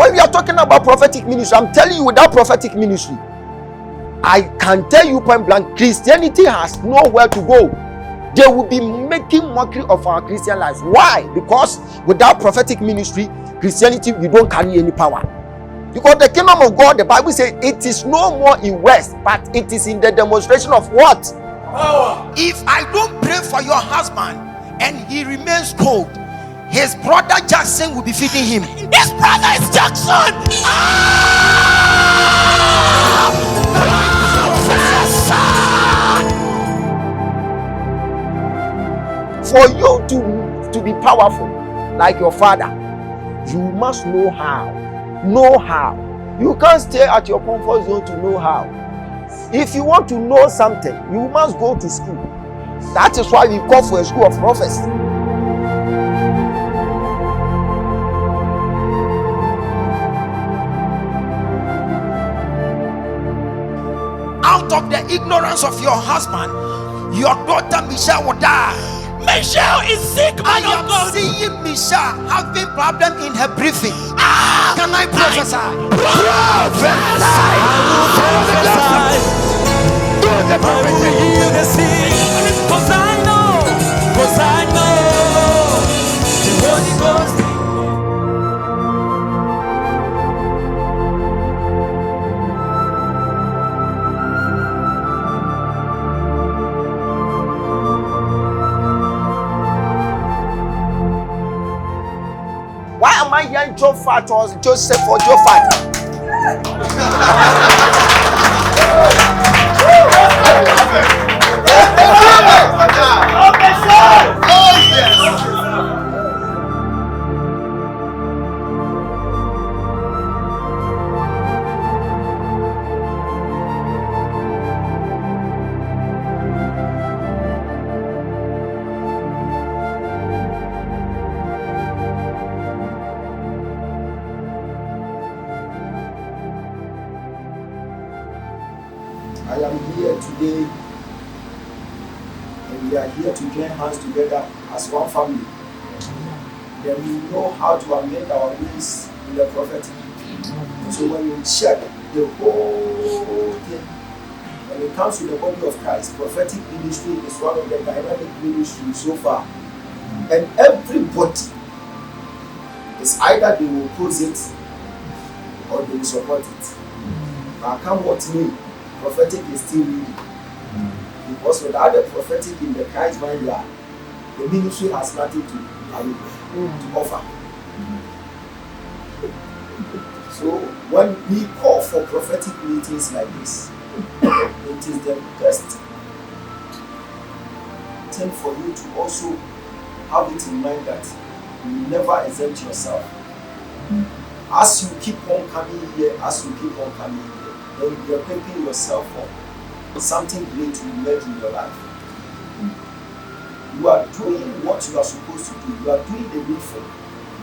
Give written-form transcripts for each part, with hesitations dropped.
when we are talking about prophetic ministry, I'm telling you, without prophetic ministry, I can tell you point blank, Christianity has nowhere to go. They will be making mockery of our Christian lives. Why? Because without prophetic ministry, Christianity, we don't carry any power. Because the kingdom of God, the Bible says, it is no more in West, but it is in the demonstration of what? Power. If I don't pray for your husband and he remains cold, his brother Jackson will be feeding him. His brother is Jackson. For you to be powerful like your father, you must know how. Know how. You can't stay at your comfort zone to know how. If you want to know something, you must go to school. That is why we call for a school of prophecy. Out of the ignorance of your husband, your daughter Michelle will die. Michelle is sick. I am seeing Michelle having problem in her breathing. Can I prophesy? Prophesy. Do the prophecy. Cause I know the Holy Ghost. Why am I hearing Joe Fat or Joseph or Joe Fat? I am here today, and we are here to join hands together as one family. Then we know how to amend our ways in the prophetic. So when you check the whole thing, when it comes to the body of Christ, prophetic ministry is one of the dynamic ministries so far. And everybody is either they will oppose it or they will support it. Now come what may, prophetic is still needed. Because without the prophetic in the Christ vineyard, the ministry has nothing to offer. So when we call for prophetic meetings like this, it is the best thing for you to also have it in mind that you never exempt yourself. As you keep on coming here, then you are preparing yourself for something great to emerge in your life. You are doing what you are supposed to do. You are doing the needful.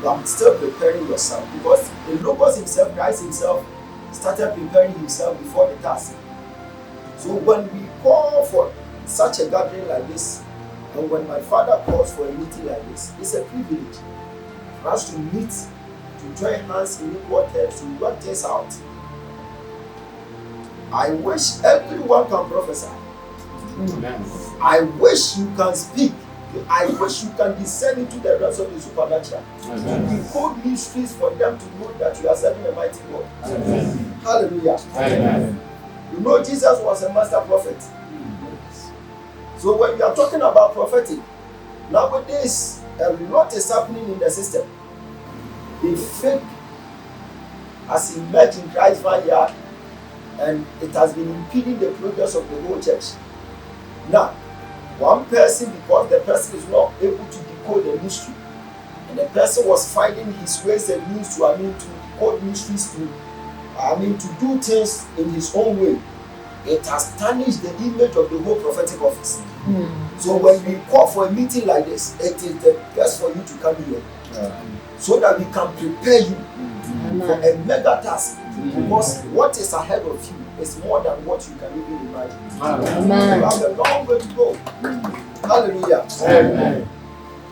You are still preparing yourself, because the Logos himself, Christ himself, started preparing himself before the task. So when we call for such a gathering like this, and when my father calls for a meeting like this, it's a privilege for us to meet, to join hands in equal terms, to work this out. I wish everyone can prophesy. Amen. I wish you can speak. I wish you can descend into the realms of the supernatural. Amen. To decode mysteries for them to know that you are serving a mighty God. Amen. Hallelujah. Amen. You know, Jesus was a master prophet. So when we are talking about prophetic, nowadays a lot is happening in the system. The fake has emerged in Christ's vineyard, and it has been impeding the progress of the whole church. Now, one person, because the person is not able to decode the mystery, and the person was finding his ways and means to decode mysteries, to do things in his own way, it has tarnished the image of the whole prophetic office. So when we call for a meeting like this, it is the best for you to come here, so that we can prepare you for a mega task. Because what is ahead of you is more than what you can even imagine. Amen. You have a long way to go. Hallelujah. Amen.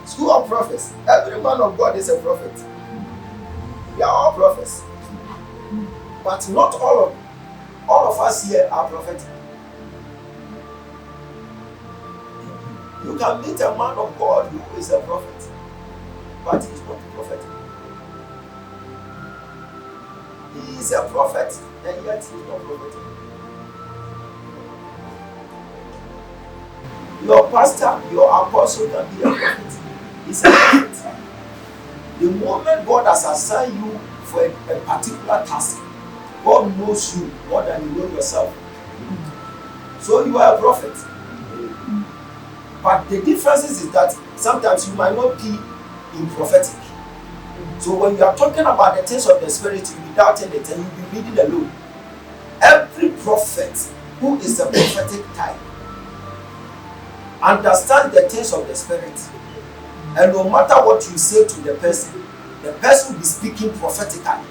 School of prophets. Every man of God is a prophet. We are all prophets. But not all of us here are prophetic. You can meet a man of God who is a prophet, but he's not prophetic. He is a prophet, and yet he's not prophetic. Your pastor, your apostle can be a prophet. He's a prophet. The moment God has assigned you for a particular task, God knows you more than you know yourself. So you are a prophet. But the difference is that sometimes you might not be in prophetic. So when you are talking about the things of the spirit, you'll be doubting it and you'll be reading alone. Every prophet who is a prophetic type understands the things of the spirit. And no matter what you say to the person will be speaking prophetically.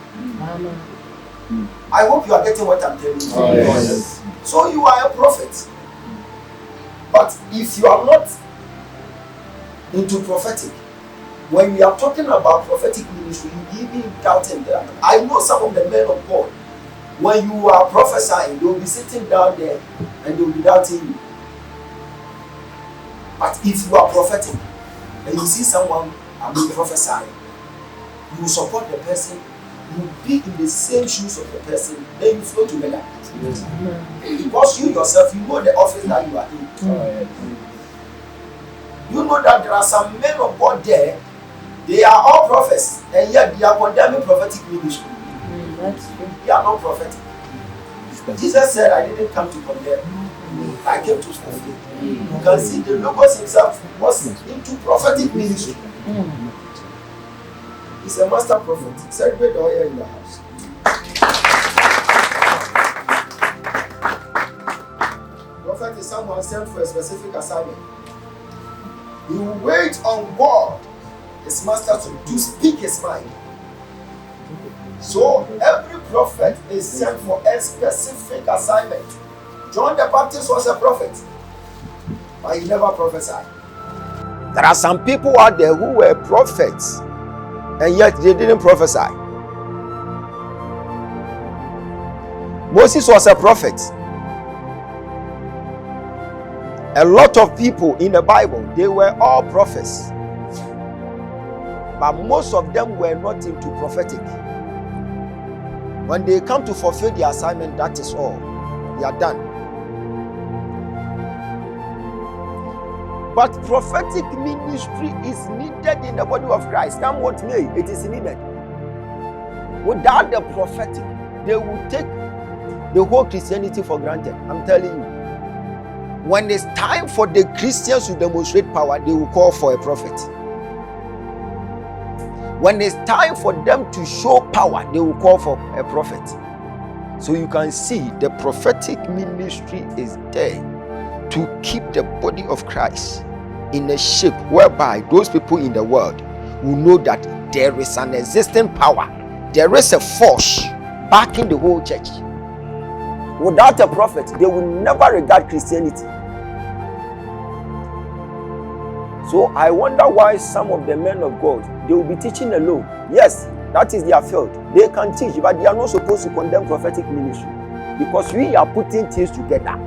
I hope you are getting what I'm telling you. Oh, yes. So you are a prophet. But if you are not into prophetic, when we are talking about prophetic ministry, you be doubting that. I know some of the men of God, when you are prophesying, they will be sitting down there and they will be doubting you. But if you are prophetic and you see someone prophesying, you support the person, you be in the same shoes of the person, then you flow together. Yes. Because you yourself, you know the office that you are in. You know that there are some men of God there, they are all prophets, and yet they are condemning prophetic ministry. That's true. They are not prophetic. Jesus said, I didn't come to condemn, I came to fulfill. You can see the Logos himself was into prophetic ministry. He's a master prophet. Celebrate the oil in the house. Prophet is someone sent for a specific assignment. He will wait on God, his master, to speak his mind. So every prophet is sent for a specific assignment. John the Baptist was a prophet, but he never prophesied. There are some people out there who were prophets, and yet they didn't prophesy. Moses was a prophet. A lot of people in the Bible, they were all prophets, but most of them were not into prophetic. When they come to fulfill the assignment, that is all. They are done. But prophetic ministry is needed in the body of Christ. Come what may, it is needed. Without the prophetic, they will take the whole Christianity for granted. I'm telling you. When it's time for the Christians to demonstrate power, they will call for a prophet. When it's time for them to show power, they will call for a prophet. So you can see the prophetic ministry is there to keep the body of Christ in a shape whereby those people in the world will know that there is an existing power, there is a force backing the whole church. Without a prophet, they will never regard Christianity. So I wonder why some of the men of God, they will be teaching alone. Yes, that is their field. They can teach, but they are not supposed to condemn prophetic ministry, because we are putting things together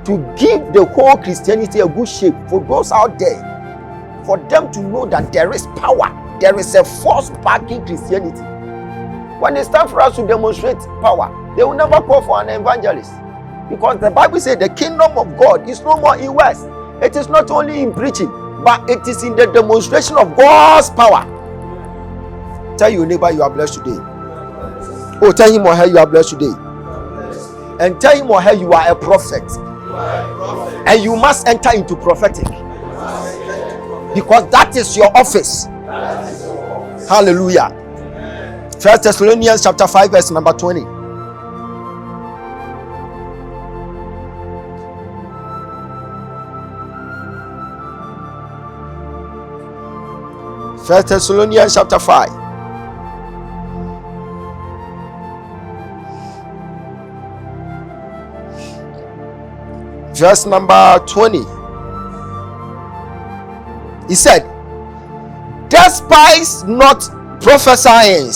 to give the whole Christianity a good shape for those out there, for them to know that there is power, there is a force backing Christianity. When it's time for us to demonstrate power, they will never call for an evangelist, because the Bible says the kingdom of God is no more in West. It is not only in preaching, but it is in the demonstration of God's power. Tell your neighbor you are blessed today. Oh, tell him or her you are blessed today. And tell him or her you are a prophet. And you must enter into prophetic, because that is your office. Hallelujah. 1 Thessalonians chapter 5 verse number 20. First Thessalonians chapter 5 verse number 20. He said, despise not prophesying,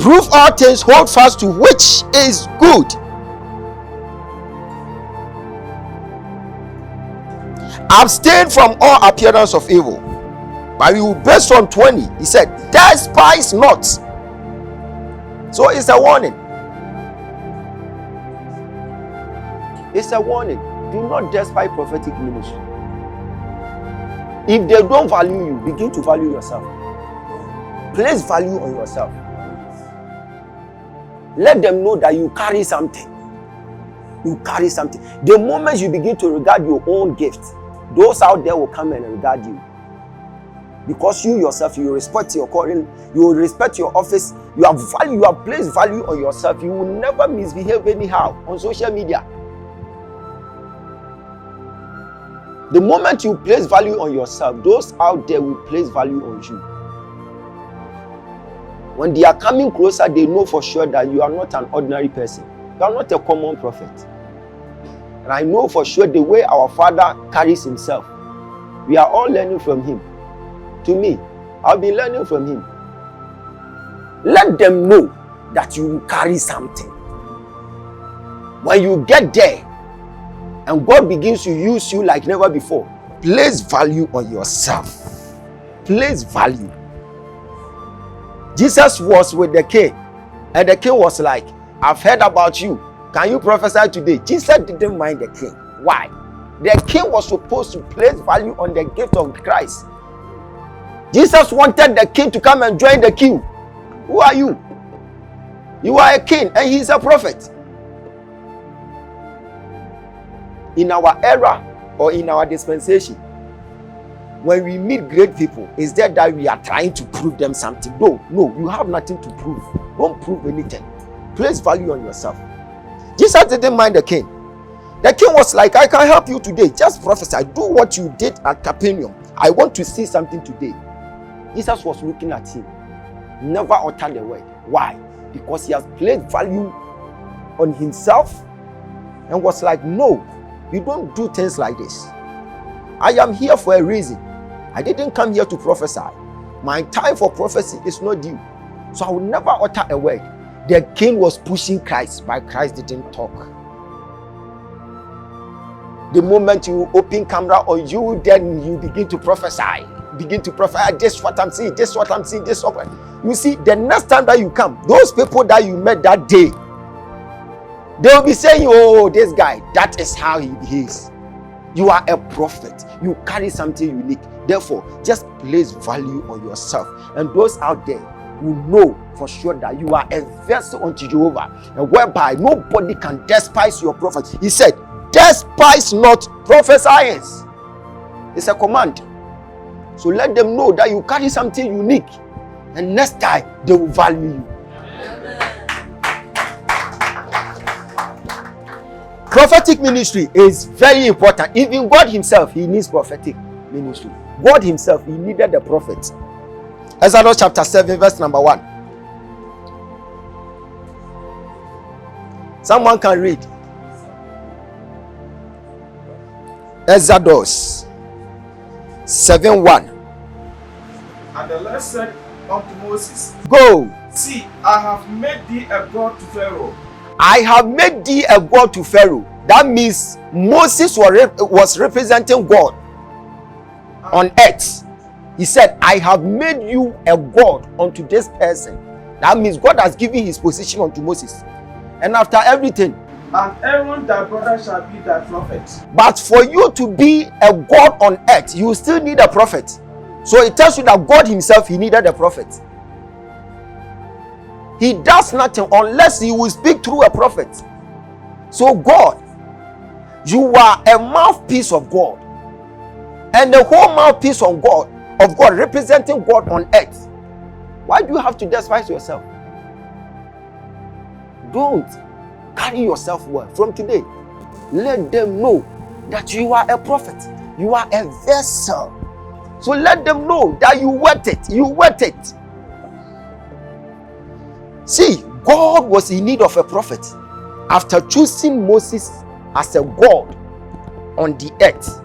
Prove all things, hold fast to which is good. Abstain from all appearance of evil. But we will based on 20. He said, despise not. So it's a warning. It's a warning. Do not despise prophetic ministry. If they don't value you, begin to value yourself. Place value on yourself. Let them know that you carry something. You carry something. The moment you begin to regard your own gift, those out there will come and regard you. Because you yourself, you respect your calling, you respect your office, you have value, you have placed value on yourself. You will never misbehave anyhow on social media. The moment you place value on yourself, those out there will place value on you. When they are coming closer, they know for sure that you are not an ordinary person. You are not a common prophet. And I know for sure the way our Father carries himself. We are all learning from him. To me, I've been learning from him. Let them know that you carry something. When you get there, and God begins to use you like never before, place value on yourself. Place value. Jesus was with the king, and the king was like, I've heard about you. Can you prophesy today? Jesus didn't mind the king. Why? The king was supposed to place value on the gift of Christ. Jesus wanted the king to come and join the queue. Who are you? You are a king, and he's a prophet. In our era or in our dispensation, when we meet great people, is that we are trying to prove them something? No, you have nothing to prove. Don't prove anything. Place value on yourself. Jesus didn't mind the king. The king was like, I can help you today. Just prophesy. Do what you did at Capernaum. I want to see something today. Jesus was looking at him. Never uttered the word. Why? Because he has placed value on himself and was like, no, you don't do things like this. I am here for a reason. I didn't come here to prophesy. My time for prophecy is not due. So I will never utter a word. The king was pushing Christ, but Christ didn't talk. The moment you open camera on you, then you begin to prophesy. Begin to prophesy. This is what I'm seeing. This is what I'm seeing. This is what you see. The next time that you come, those people that you met that day, they will be saying, oh, this guy, that is how he behaves. You are a prophet. You carry something unique. Therefore, just place value on yourself. And those out there will know for sure that you are a vessel unto Jehovah, and whereby nobody can despise your prophet. He said, despise not prophesying. It's a command. So let them know that you carry something unique. And next time, they will value you. Prophetic ministry is very important. Even God himself, he needs prophetic ministry. God himself, he needed the prophet. Exodus chapter 7, verse number 1. Someone can read. Exodus 7:1. And the Lord said unto Moses, go. See, I have made thee a god to Pharaoh. I have made thee a god to Pharaoh. That means Moses was representing God on earth. He said, I have made you a god unto this person. That means God has given his position unto Moses. And after everything, and Aaron thy brother shall be thy prophet. But for you to be a god on earth, you still need a prophet. So it tells you that God himself, he needed a prophet. He does nothing unless he will speak through a prophet. So God, you are a mouthpiece of God. And the whole mouthpiece of God representing God on earth. Why do you have to despise yourself? Don't carry yourself well. From today, let them know that you are a prophet. You are a vessel. So let them know that you worth it. You worth it. See, God was in need of a prophet. After choosing Moses as a God on the earth,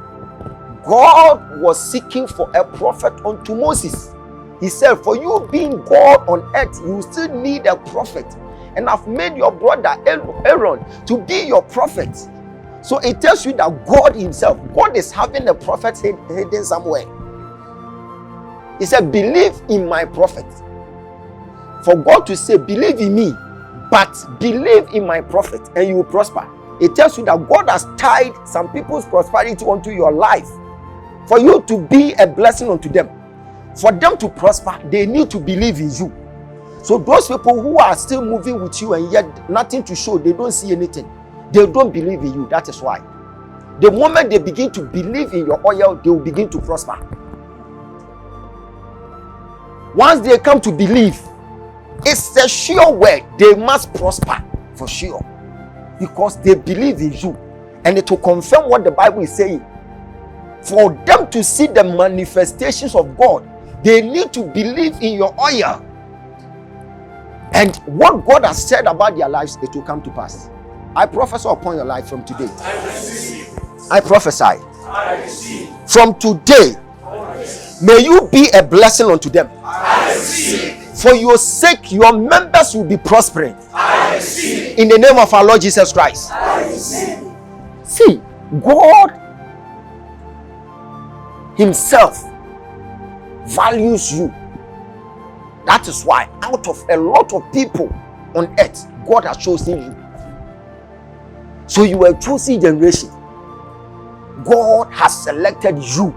God was seeking for a prophet unto Moses. He said, for you being God on earth, you still need a prophet. And I've made your brother Aaron to be your prophet. So it tells you that God himself, God is having a prophet hidden somewhere. He said, believe in my prophet. For God to say, believe in me, but believe in my prophet and you will prosper. It tells you that God has tied some people's prosperity onto your life for you to be a blessing unto them. For them to prosper, they need to believe in you. So those people who are still moving with you and yet nothing to show, they don't see anything, they don't believe in you. That is why. The moment they begin to believe in your oil, they will begin to prosper. Once they come to believe, it's a sure word, they must prosper for sure. Because they believe in you. And it will confirm what the Bible is saying. For them to see the manifestations of God, they need to believe in your oil. And what God has said about their lives, it will come to pass. I prophesy upon your life from today. I prophesy. I receive. From today, may you be a blessing unto them. I receive. For your sake, your members will be prospering. I receive. In the name of our Lord Jesus Christ. I receive. See, God himself values you. That is why out of a lot of people on earth, God has chosen you. So you were a chosen generation. God has selected you.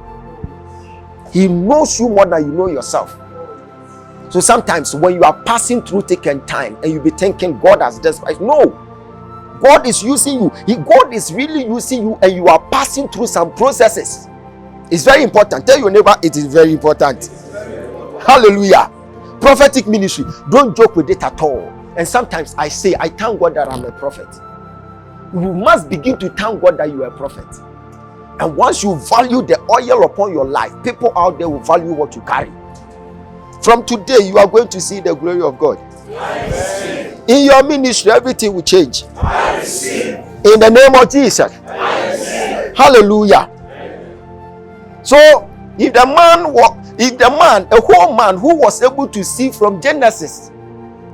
He knows you more than you know yourself. So sometimes when you are passing through thick and time and you be thinking God has despised, no, God is using you. God is really using you, and you are passing through some processes. It's very important. Tell your neighbor it is very important. Hallelujah. Prophetic ministry, don't joke with it at all. And sometimes I say, I thank God that I'm a prophet. You must begin to thank God that you are a prophet. And once you value the oil upon your life, people out there will value what you carry. From today, you are going to see the glory of God. In your ministry, everything will change. In the name of Jesus. Hallelujah. So, if the man, a whole man who was able to see from Genesis,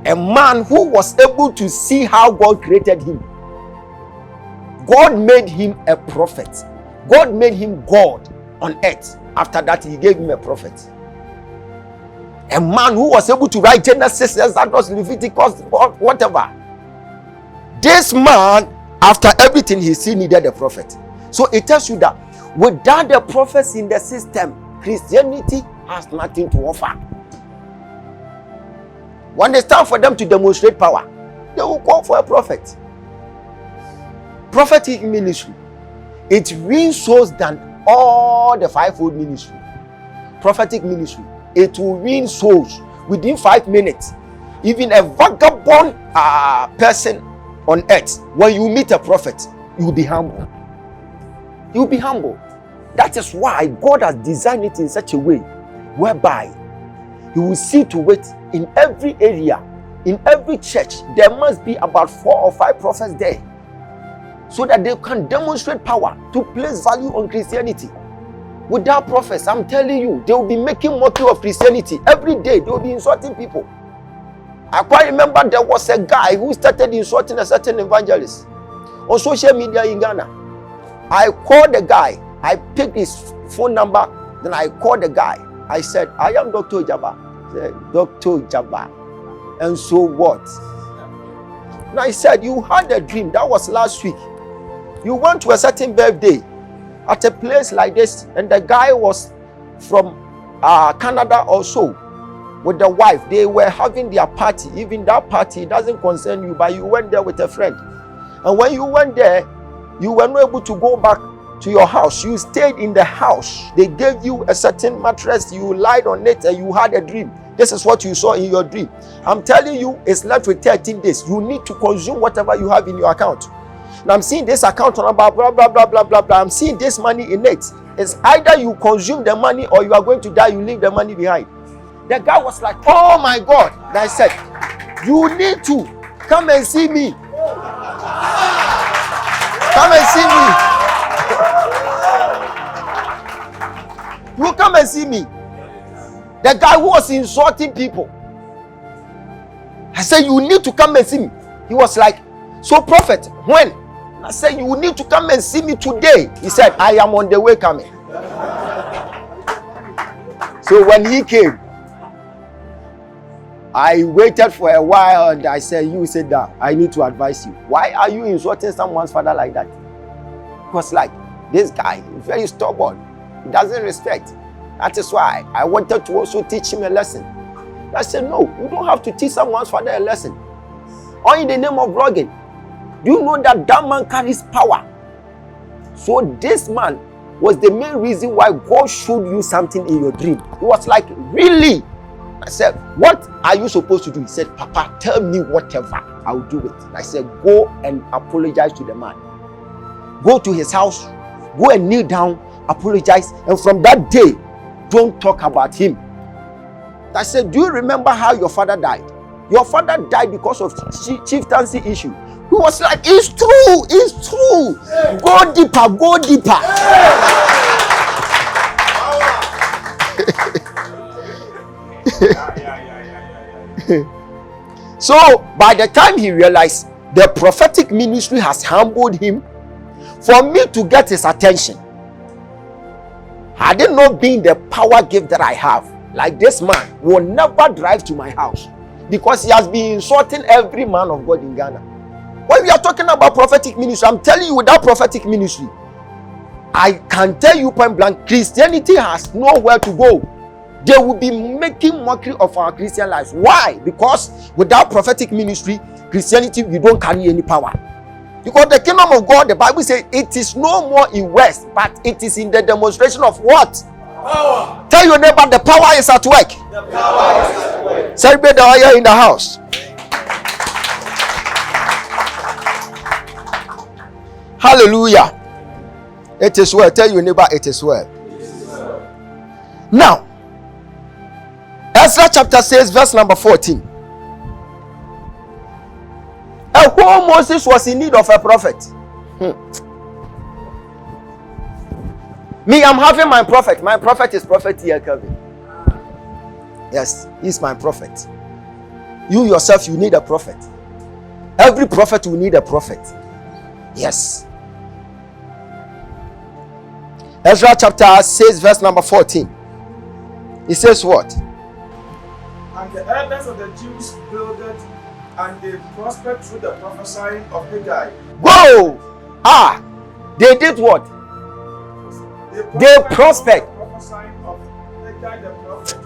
a man who was able to see how God created him, God made him a prophet. God made him God on earth. After that, he gave him a prophet. A man who was able to write Genesis, Exodus, Leviticus, whatever. This man, after everything he see, needed a prophet. So it tells you that without the prophets in the system, Christianity has nothing to offer. When it's time for them to demonstrate power, they will call for a prophet. Prophetic ministry, it wins souls than all the fivefold ministry. Prophetic ministry, it will win souls within 5 minutes. Even a vagabond person on earth, when you meet a prophet, you will be humble. You will be humble. That is why God has designed it in such a way whereby you will see to it in every area, in every church, there must be about 4 or 5 prophets there, so that they can demonstrate power to place value on Christianity. Without prophets, I'm telling you, they will be making mockery of Christianity. Every day, they will be insulting people. I quite remember there was a guy who started insulting a certain evangelist on social media in Ghana. I called the guy. I picked his phone number. Then I called the guy. I said, I am Dr. Ogyaba. He said, Dr. Ogyaba. And so what? And I said, you had a dream. That was last week. You went to a certain birthday at a place like this, and the guy was from Canada also with the wife. They were having their party. Even that party doesn't concern you, but you went there with a friend. And when you went there, you were not able to go back to your house. You stayed in the house. They gave you a certain mattress. You lied on it and you had a dream. This is what you saw in your dream. I'm telling you, it's left with 13 days. You need to consume whatever you have in your account. And I'm seeing this account on about blah, blah, blah, blah, blah, blah. I'm seeing this money in it. It's either you consume the money or you are going to die. You leave the money behind. The guy was like, oh my God. And I said, you need to come and see me. Come and see me. You come and see me. The guy who was insulting people. I said, you need to come and see me. He was like, so prophet, when? I said, you need to come and see me today. He said, I am on the way coming. So when he came, I waited for a while and I said, you sit down. I need to advise you. Why are you insulting someone's father like that? He was like, this guy is very stubborn. He doesn't respect. That is why I wanted to also teach him a lesson. I said, no, you don't have to teach someone's father a lesson. Or in the name of blogging. Do you know that that man carries power? So this man was the main reason why God showed you something in your dream. He was like, really? I said, what are you supposed to do? He said, Papa, tell me whatever. I'll do it. I said, go and apologize to the man. Go to his house. Go and kneel down. Apologize. And from that day, don't talk about him. I said, do you remember how your father died? Your father died because of chieftaincy issue. He was like, it's true, it's true. Go deeper, go deeper. So, by the time he realized the prophetic ministry has humbled him, for me to get his attention, had it not been the power gift that I have, like this man will never drive to my house because he has been insulting every man of God in Ghana. When we are talking about prophetic ministry, I'm telling you, without prophetic ministry, I can tell you point blank, Christianity has nowhere to go. They will be making mockery of our Christian lives. Why? Because without prophetic ministry, Christianity, you don't carry any power. Because the kingdom of God, the Bible says, it is no more in West, but it is in the demonstration of what? Power. Tell your neighbor, the power is at work. The power is at work. Celebrate the oil in the house. Hallelujah. It is well. Tell your neighbor, it is well. Now, Ezra chapter 6, verse number 14. And who Moses was in need of a prophet. Me, I'm having my prophet. My prophet is Prophet here, Kevin. Yes, he's my prophet. You yourself, you need a prophet. Every prophet will need a prophet. Yes. Ezra chapter 6, verse number 14. It says what? And the elders of the Jews builded, and they prospered through the prophesying of Haggai. Go! They did what? They prospered. The prophesying of Haggai the prophet,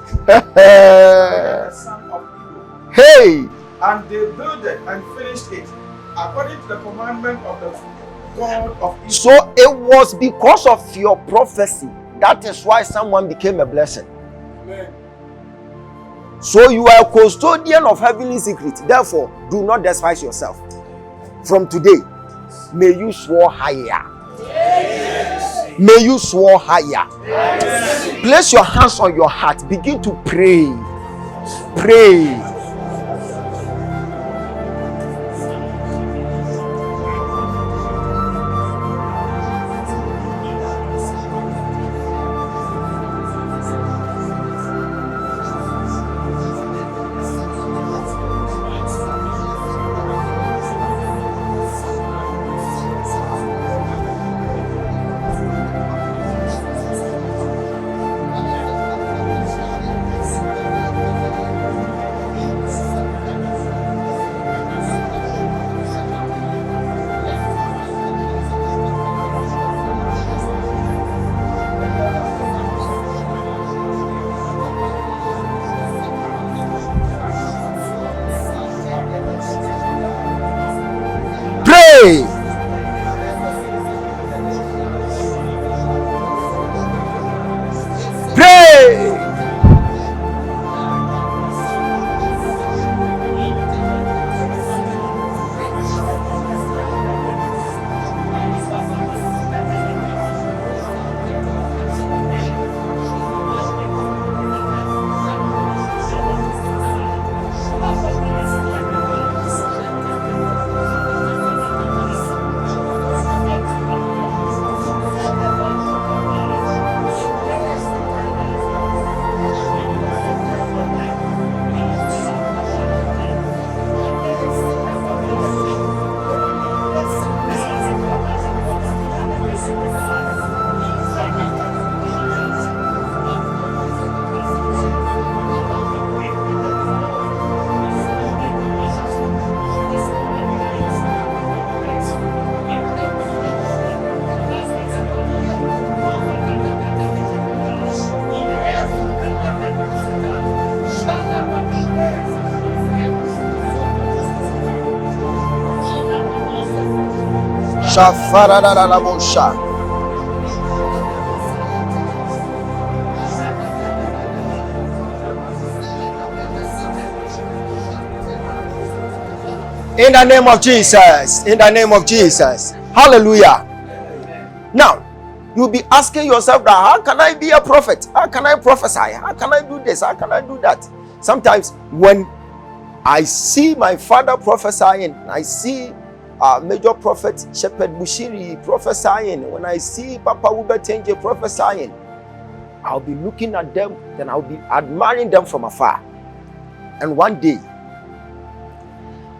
the son of Edo. Hey! And they built it and finished it according to the commandment of the God of Israel. So it was because of your prophecy. That is why someone became a blessing. Amen. So you are a custodian of heavenly secrets. Therefore, do not despise yourself. From today, may you soar higher. Yes. May you soar higher. Yes. Place your hands on your heart. Begin to pray. Pray. Pray. Pray. In the name of Jesus. In the name of Jesus. Hallelujah. Now, you'll be asking yourself that how can I be a prophet? How can I prophesy? How can I do this? How can I do that? Sometimes when I see my father prophesying, I see Major Prophet Shepherd Bushiri prophesying, when I see Papa Ubetenje prophesying, I'll be looking at them, then I'll be admiring them from afar. And one day,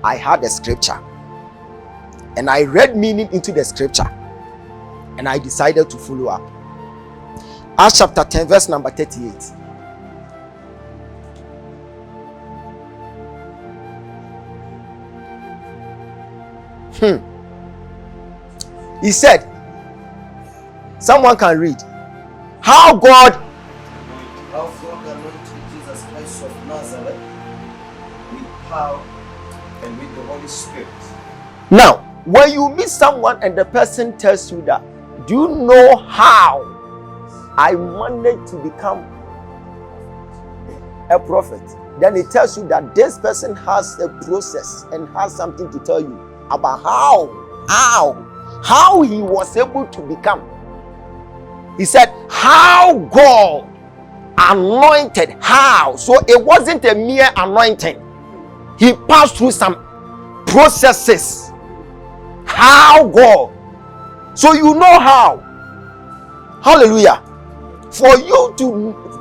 I had a scripture, and I read meaning into the scripture, and I decided to follow up. Acts chapter 10, verse number 38. He said, someone can read, how God anointed Jesus Christ of Nazareth with power and with the Holy Spirit. Now, when you meet someone and the person tells you that, do you know how I managed to become a prophet? Then it tells you that this person has a process and has something to tell you about how he was able to become. He said, how God anointed, how? So it wasn't a mere anointing. He passed through some processes. How God. So you know how. Hallelujah. For you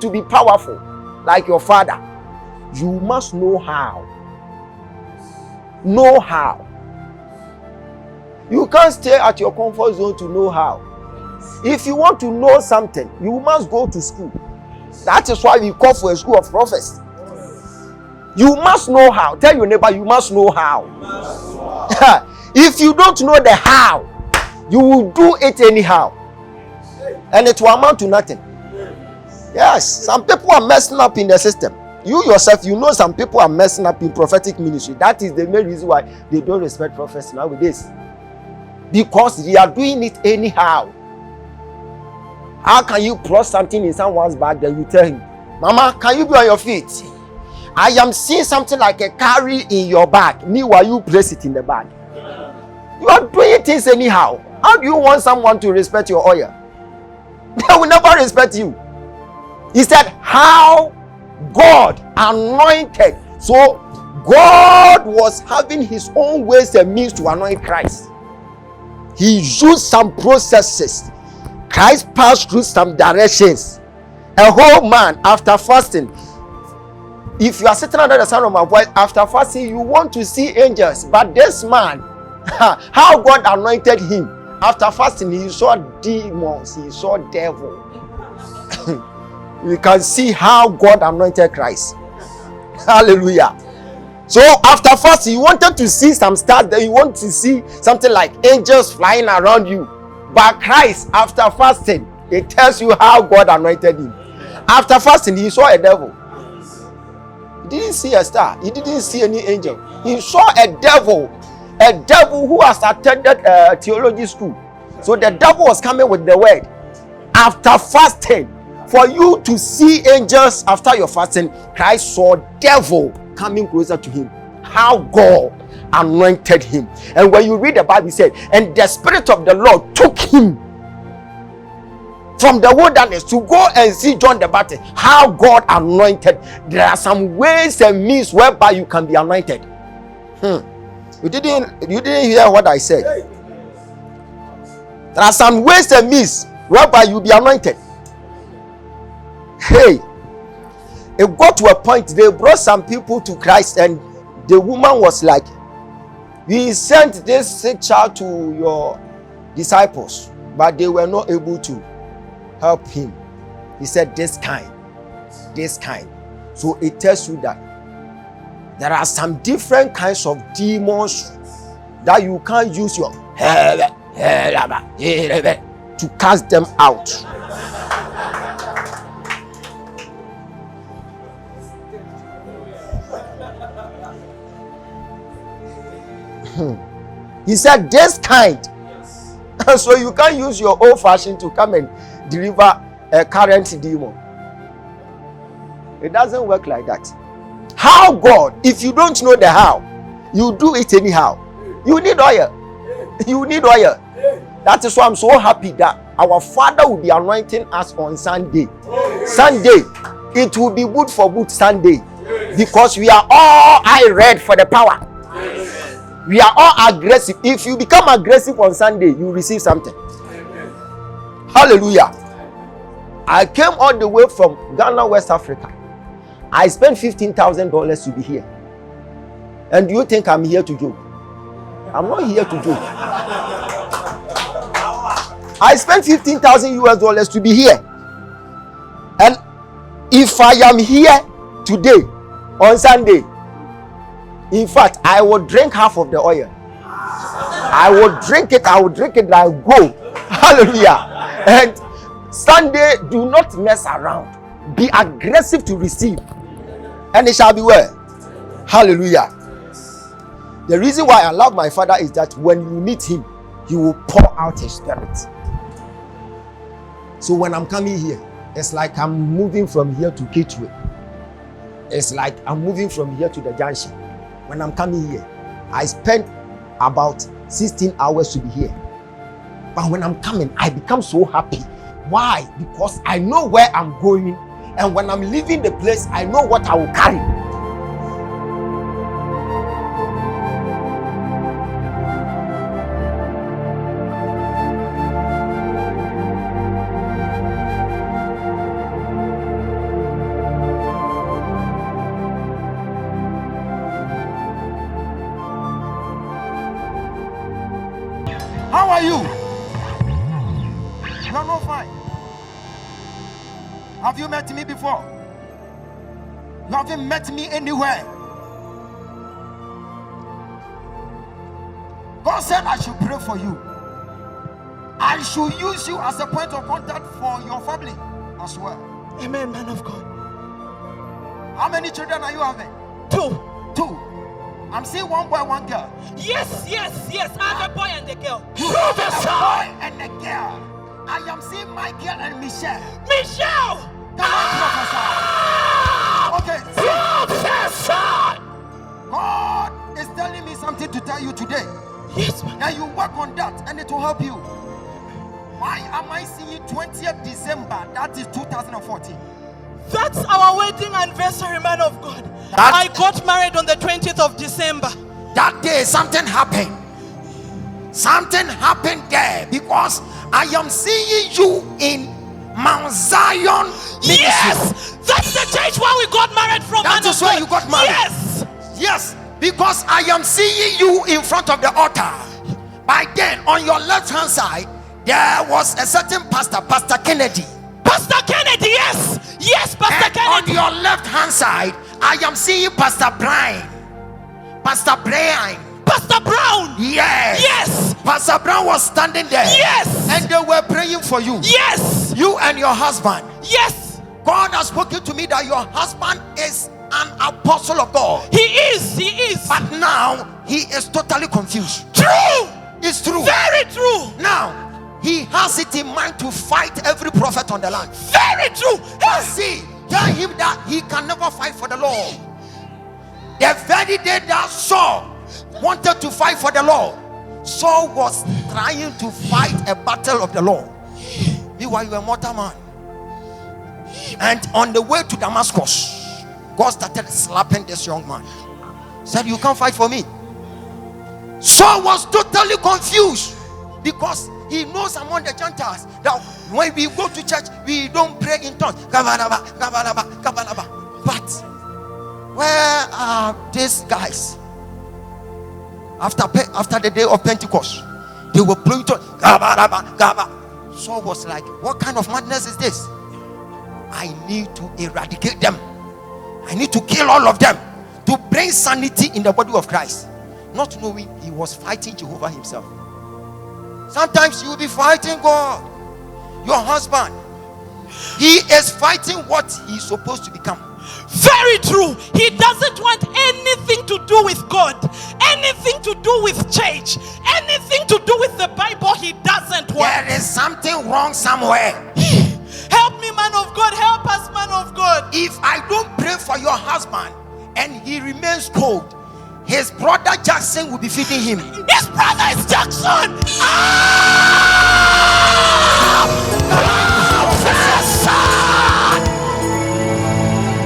to be powerful like your father, you must know how. Know how. You can't stay at your comfort zone to know how. If you want to know something, you must go to school. That is why we call for a school of prophets. You must know how. Tell your neighbor, you must know how. If you don't know the how, you will do it anyhow, and it will amount to nothing. Yes, some people are messing up in the system. You yourself, you know some people are messing up in prophetic ministry. That is the main reason why they don't respect prophets nowadays, because they are doing it anyhow. How can you cross something in someone's bag, then you tell him, Mama, can you be on your feet? I am seeing something like a carry in your bag. Meanwhile, you place it in the bag. You are doing things anyhow. How do you want someone to respect your oil? They will never respect you. He said, how God anointed. So God was having his own ways and means to anoint Christ. He used some processes. Christ passed through some directions. A whole man, after fasting, if you are sitting under the sound of my voice, after fasting, you want to see angels. But this man, how God anointed him, after fasting, he saw demons, he saw devil. You can see how God anointed Christ. Hallelujah. So after fasting, you wanted to see some stars, then you want to see something like angels flying around you. But Christ, after fasting, it tells you how God anointed him. After fasting, he saw a devil. He didn't see a star. He didn't see any angel. He saw a devil who has attended theology school. So the devil was coming with the word. After fasting, for you to see angels after your fasting, Christ saw devil coming closer to him. How God anointed him. And when you read the Bible, it said, and the Spirit of the Lord took him from the wilderness to go and see John the Baptist. How God anointed. There are some ways and means whereby you can be anointed. You didn't hear what I said. There are some ways and means whereby you be anointed. Hey, it got to a point they brought some people to Christ, and the woman was like, we sent this sick child to your disciples, but they were not able to help him. He said, this kind. So it tells you that there are some different kinds of demons that you can't use your to cast them out. He said, this kind. So you can't use your old fashioned to come and deliver a current demon. It doesn't work like that. How God, if you don't know the how, you do it anyhow. You need oil. You need oil. That is why I'm so happy that our Father will be anointing us on Sunday. Sunday, it will be good for good Sunday. Because we are all ready for the power. We are all aggressive. If you become aggressive on Sunday, you receive something. Hallelujah. I came all the way from Ghana, West Africa. I spent $15,000 to be here. And do you think I'm here to joke? I'm not here to joke. I spent $15,000 to be here. And if I am here today on Sunday, in fact, I will drink half of the oil. I will drink it, and I go. Hallelujah. And Sunday, do not mess around. Be aggressive to receive. And it shall be well. Hallelujah. The reason why I love my Father is that when you meet him, he will pour out his spirit. So when I'm coming here, it's like I'm moving from here to Gateway. It's like I'm moving from here to the junction. When I'm coming here, I spend about 16 hours to be here. But when I'm coming, I become so happy. Why? Because I know where I'm going. And when I'm leaving the place, I know what I will carry. How are you? You are not fine. Have you met me before? You haven't met me anywhere. God said I should pray for you. I should use you as a point of contact for your family as well. Amen, man of God. How many children are you having? Two. I'm seeing one boy, one girl. Yes. I have a boy and a girl. You have a boy and a girl. I am seeing Michael and Michelle. Come on, prophesy. Okay, Prophesy. God is telling me something to tell you today. Yes, man. And you work on that and it will help you. Why am I seeing 20th December? That is 2014. That's our wedding anniversary, man of God. I got married on the 20th of December. That day something happened. Something happened there because I am seeing you in Mount Zion ministry. Yes, that's the church where we got married from. That is where you got married. Yes, because I am seeing you in front of the altar. By then, on your left hand side, there was a certain pastor, Pastor Kennedy. Yes, Pastor Kennedy. On your left hand side, I am seeing Pastor Brian. Pastor Brown. Yes. Pastor Brown was standing there. Yes. And they were praying for you. Yes. You and your husband. Yes. God has spoken to me that your husband is an apostle of God. He is. But now he is totally confused. True. It's true. Very true. Now he has it in mind to fight every prophet on the land. Very true. But see, tell him that he can never fight for the Lord. The very day that Saul wanted to fight for the Lord, Saul was trying to fight a battle of the Lord. Meanwhile, you were a mortal man. And on the way to Damascus, God started slapping this young man. Said, you can't fight for me. Saul was totally confused because he knows among the Gentiles that when we go to church, we don't pray in tongues. But where are these guys? After the day of Pentecost, they were praying tongues. Saul was like, what kind of madness is this? I need to eradicate them. I need to kill all of them to bring sanity in the body of Christ. Not knowing he was fighting Jehovah himself. Sometimes you will be fighting God. Your husband, he is fighting what he's supposed to become. Very true. He doesn't want anything to do with God, anything to do with church, anything to do with the Bible. He doesn't. wrong somewhere. Help me, man of God. Help us, man of God. If I don't pray for your husband and he remains cold, his brother Jackson will be feeding him. His brother is Jackson.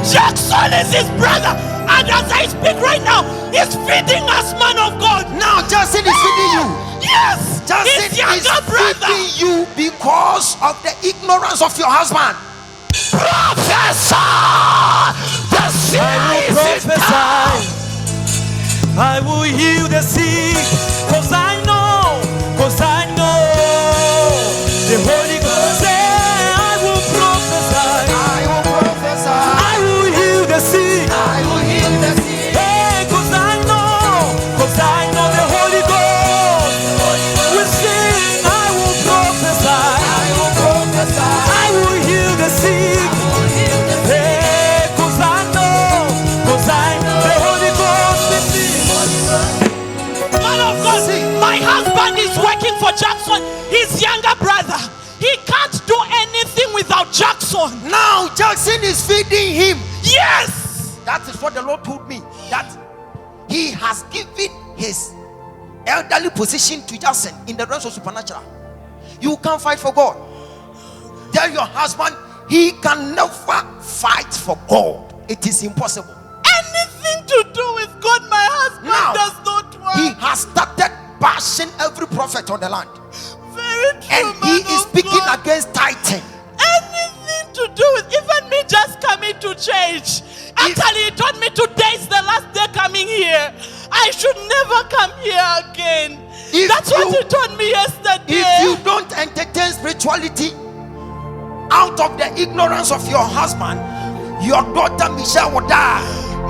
Jackson is his brother, and as I speak right now, he's feeding us, man of God. Now Jackson is feeding you. Yes, Jackson his younger is brother. feeding you because of the ignorance of your husband. Professor, the Seer is in town. I will heal the sick, cause I know the Holy Ghost said I will prophesy. I will heal the sick. Hey, cause I know the Holy Ghost will sing. I will prophesy. I will heal the sick. Hey, cause I know the Holy Ghost will sing. Man of God, my husband is working for Jackson, his younger brother. He can't do anything without Jackson. Now Jackson is feeding him. Yes, That is what the Lord told me, that he has given his elderly position to Jackson in the realms of supernatural. You can't fight for God. Tell your husband he can never fight for God. It is impossible. anything to do with God, my husband Now, does not work. He has started bashing every prophet on the land, Very true, and he man is of speaking God. against tithing. Anything to do with even me just coming to church. Actually, he told me today is the last day coming here. I should never come here again. That's what he told me yesterday. If you don't entertain spirituality out of the ignorance of your husband, your daughter Michelle will die.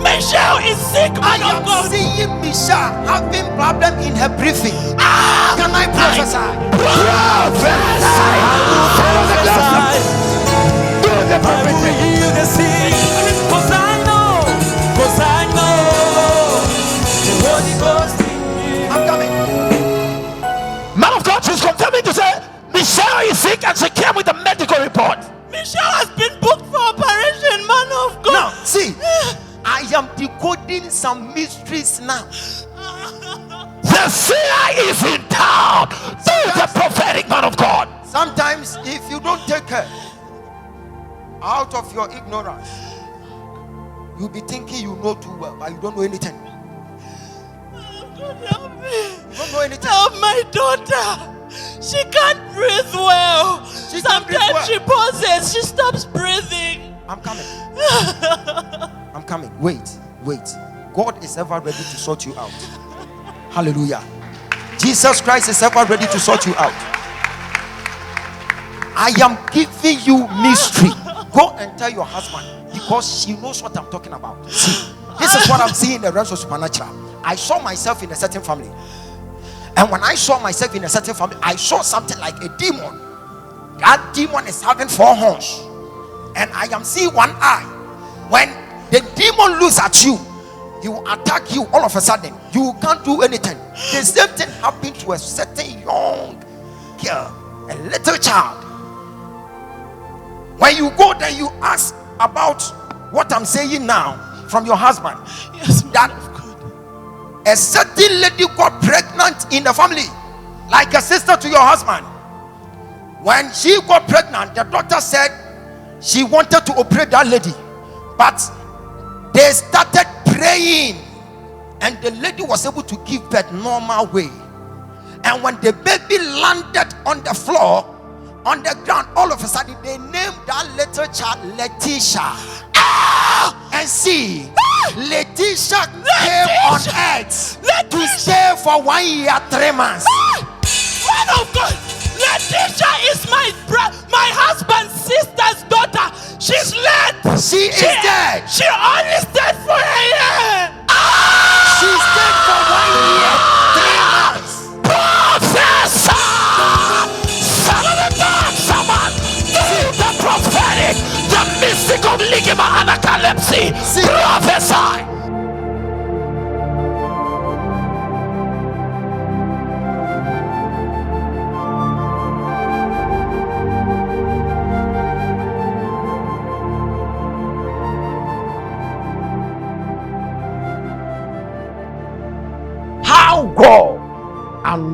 Michelle is sick, I man am of God. seeing Michelle having problem in her breathing. Can I prophesy? I will heal the sick, cause I know the Holy Ghost in me. I'm coming. Man of God, she's confirming to say Michelle is sick and she came with a medical report. Michelle has been booked for operation, man of God. Now, see, I am decoding some mysteries now. The Seer is in town. This is the prophetic man of God. Sometimes, if you don't take care out of your ignorance, you'll be thinking you know too well, but you don't know anything. God help me. You don't know anything. Help my daughter. She can't breathe well. She can't breathe well. Sometimes she pauses. She stops breathing. I'm coming. I'm coming. Wait. God is ever ready to sort you out. Hallelujah. Jesus Christ is ever ready to sort you out. I am giving you mystery. Go and tell your husband, because she knows what I'm talking about. See, this is what I'm seeing in the realms of supernatural. I saw myself in a certain family, and when I saw myself in a certain family, I saw something like a demon. That demon is having 4 horns, and I am seeing one eye. When the demon looks at you, he will attack you. All of a sudden, you can't do anything. The same thing happened to a certain young girl, a little child. When you go there, you ask about what I'm saying now from your husband. Yes, That a certain lady got pregnant in the family, like a sister to your husband. When she got pregnant, the doctor said she wanted to operate that lady, but they started praying, and the lady was able to give birth normal way. And when the baby landed on the floor, on the ground, all of a sudden they named that little child Letitia. And see, Letitia came on earth to stay for 1 year 3 months. Man of God, Letitia is my husband's sister's daughter. She's late. She is dead. She only stayed for a year. She stayed for 1 year 3 months. Professor, son of a dog, someone. The prophetic, the mystic of ligament anacalepsy. Prophesy.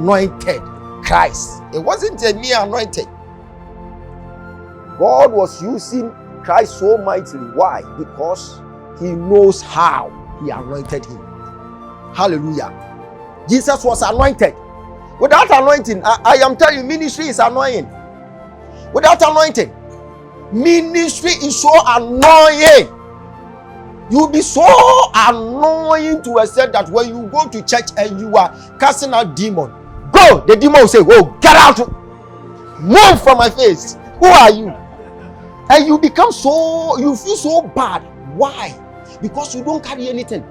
anointed Christ. It wasn't a mere anointing. God was using Christ so mightily. Why? Because he knows how he anointed him. Hallelujah. Jesus was anointed. Without anointing, I am telling you, ministry is annoying. Without anointing, ministry is so annoying. You'll be so annoying to a extent that when you go to church and you are casting out demon, go, the demon will say, "Oh, get out, move from my face. Who are you?" And you become you feel so bad. Why? Because you don't carry anything.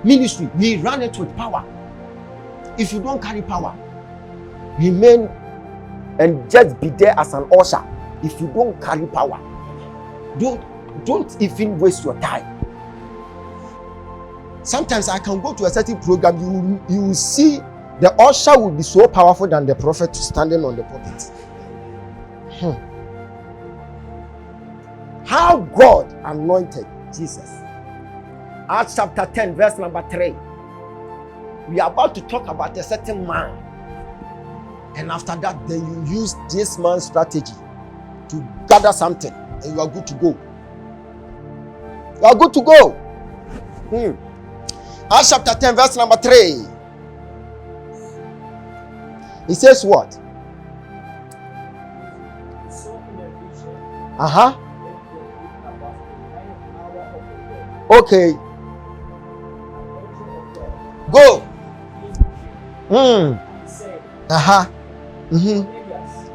Ministry, we run it with power. If you don't carry power, remain and just be there as an usher. If you don't carry power, don't even waste your time. Sometimes I can go to a certain program, you will see the usher will be so powerful than the prophet standing on the pulpit. How God anointed Jesus. Acts chapter 10, verse number 3. We are about to talk about a certain man. And after that, then you use this man's strategy to gather something, and you are good to go. You are good to go. Acts chapter 10, verse number 3. He says what? Okay. Go.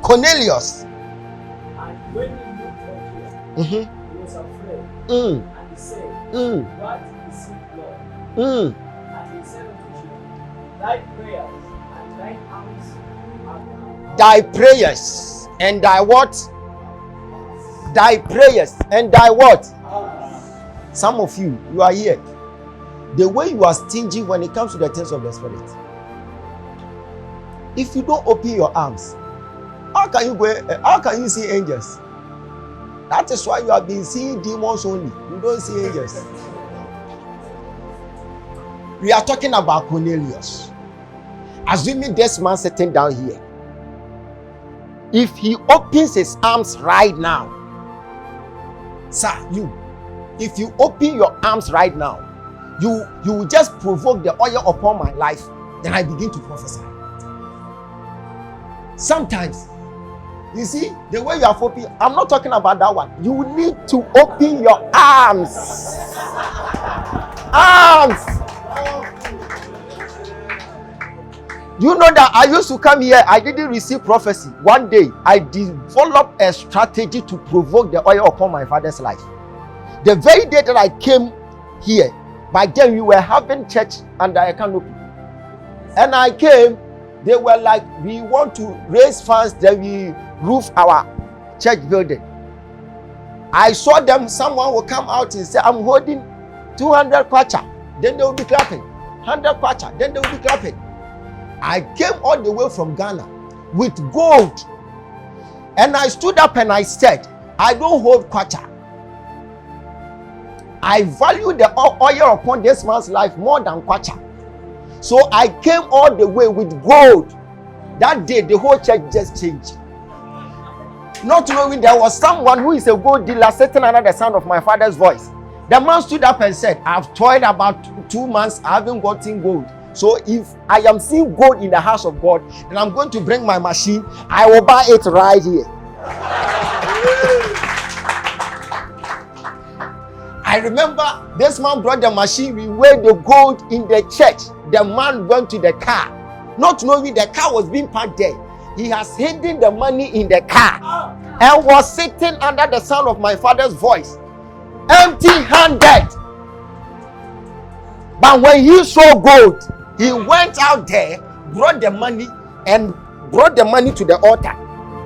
Cornelius. And when he looked up here, he was afraid. And he said, "What is it, Lord?" And he said unto him, "Thy prayers and thine alms are come." Thy prayers and thy what? Thy prayers and thy what? Some of you are here. The way you are stingy when it comes to the things of the Spirit. If you don't open your arms, how can you go? How can you see angels? That is why you have been seeing demons only. You don't see angels. We are talking about Cornelius. Assuming this man sitting down here, if he opens his arms right now, sir, if you open your arms right now, you will just provoke the oil upon my life. Then I begin to prophesy. Sometimes, you see, the way you are opening, I'm not talking about that one. You need to open your arms. Arms. You know that I used to come here, I didn't receive prophecy. One day, I developed a strategy to provoke the oil upon my father's life. The very day that I came here, by then we were having church under a canopy. And I came, they were like, "We want to raise funds, then we roof our church building." I saw them, someone will come out and say, "I'm holding 200 kwacha." Then they will be clapping. 100 kwacha, then they will be clapping. I came all the way from Ghana with gold. And I stood up and I said, "I don't hold kwacha. I value the oil upon this man's life more than kwacha." So I came all the way with gold. That day, the whole church just changed. Not knowing there was someone who is a gold dealer sitting under the sound of my father's voice. The man stood up and said, "I've toiled about 2 months, I haven't gotten gold. So if I am seeing gold in the house of God, then I'm going to bring my machine. I will buy it right here." I remember this man brought the machine. We weighed the gold in the church. The man went to the car, not knowing the car was being parked there. He has hidden the money in the car and was sitting under the sound of my father's voice, empty-handed. But when he saw gold, he went out there, brought the money to the altar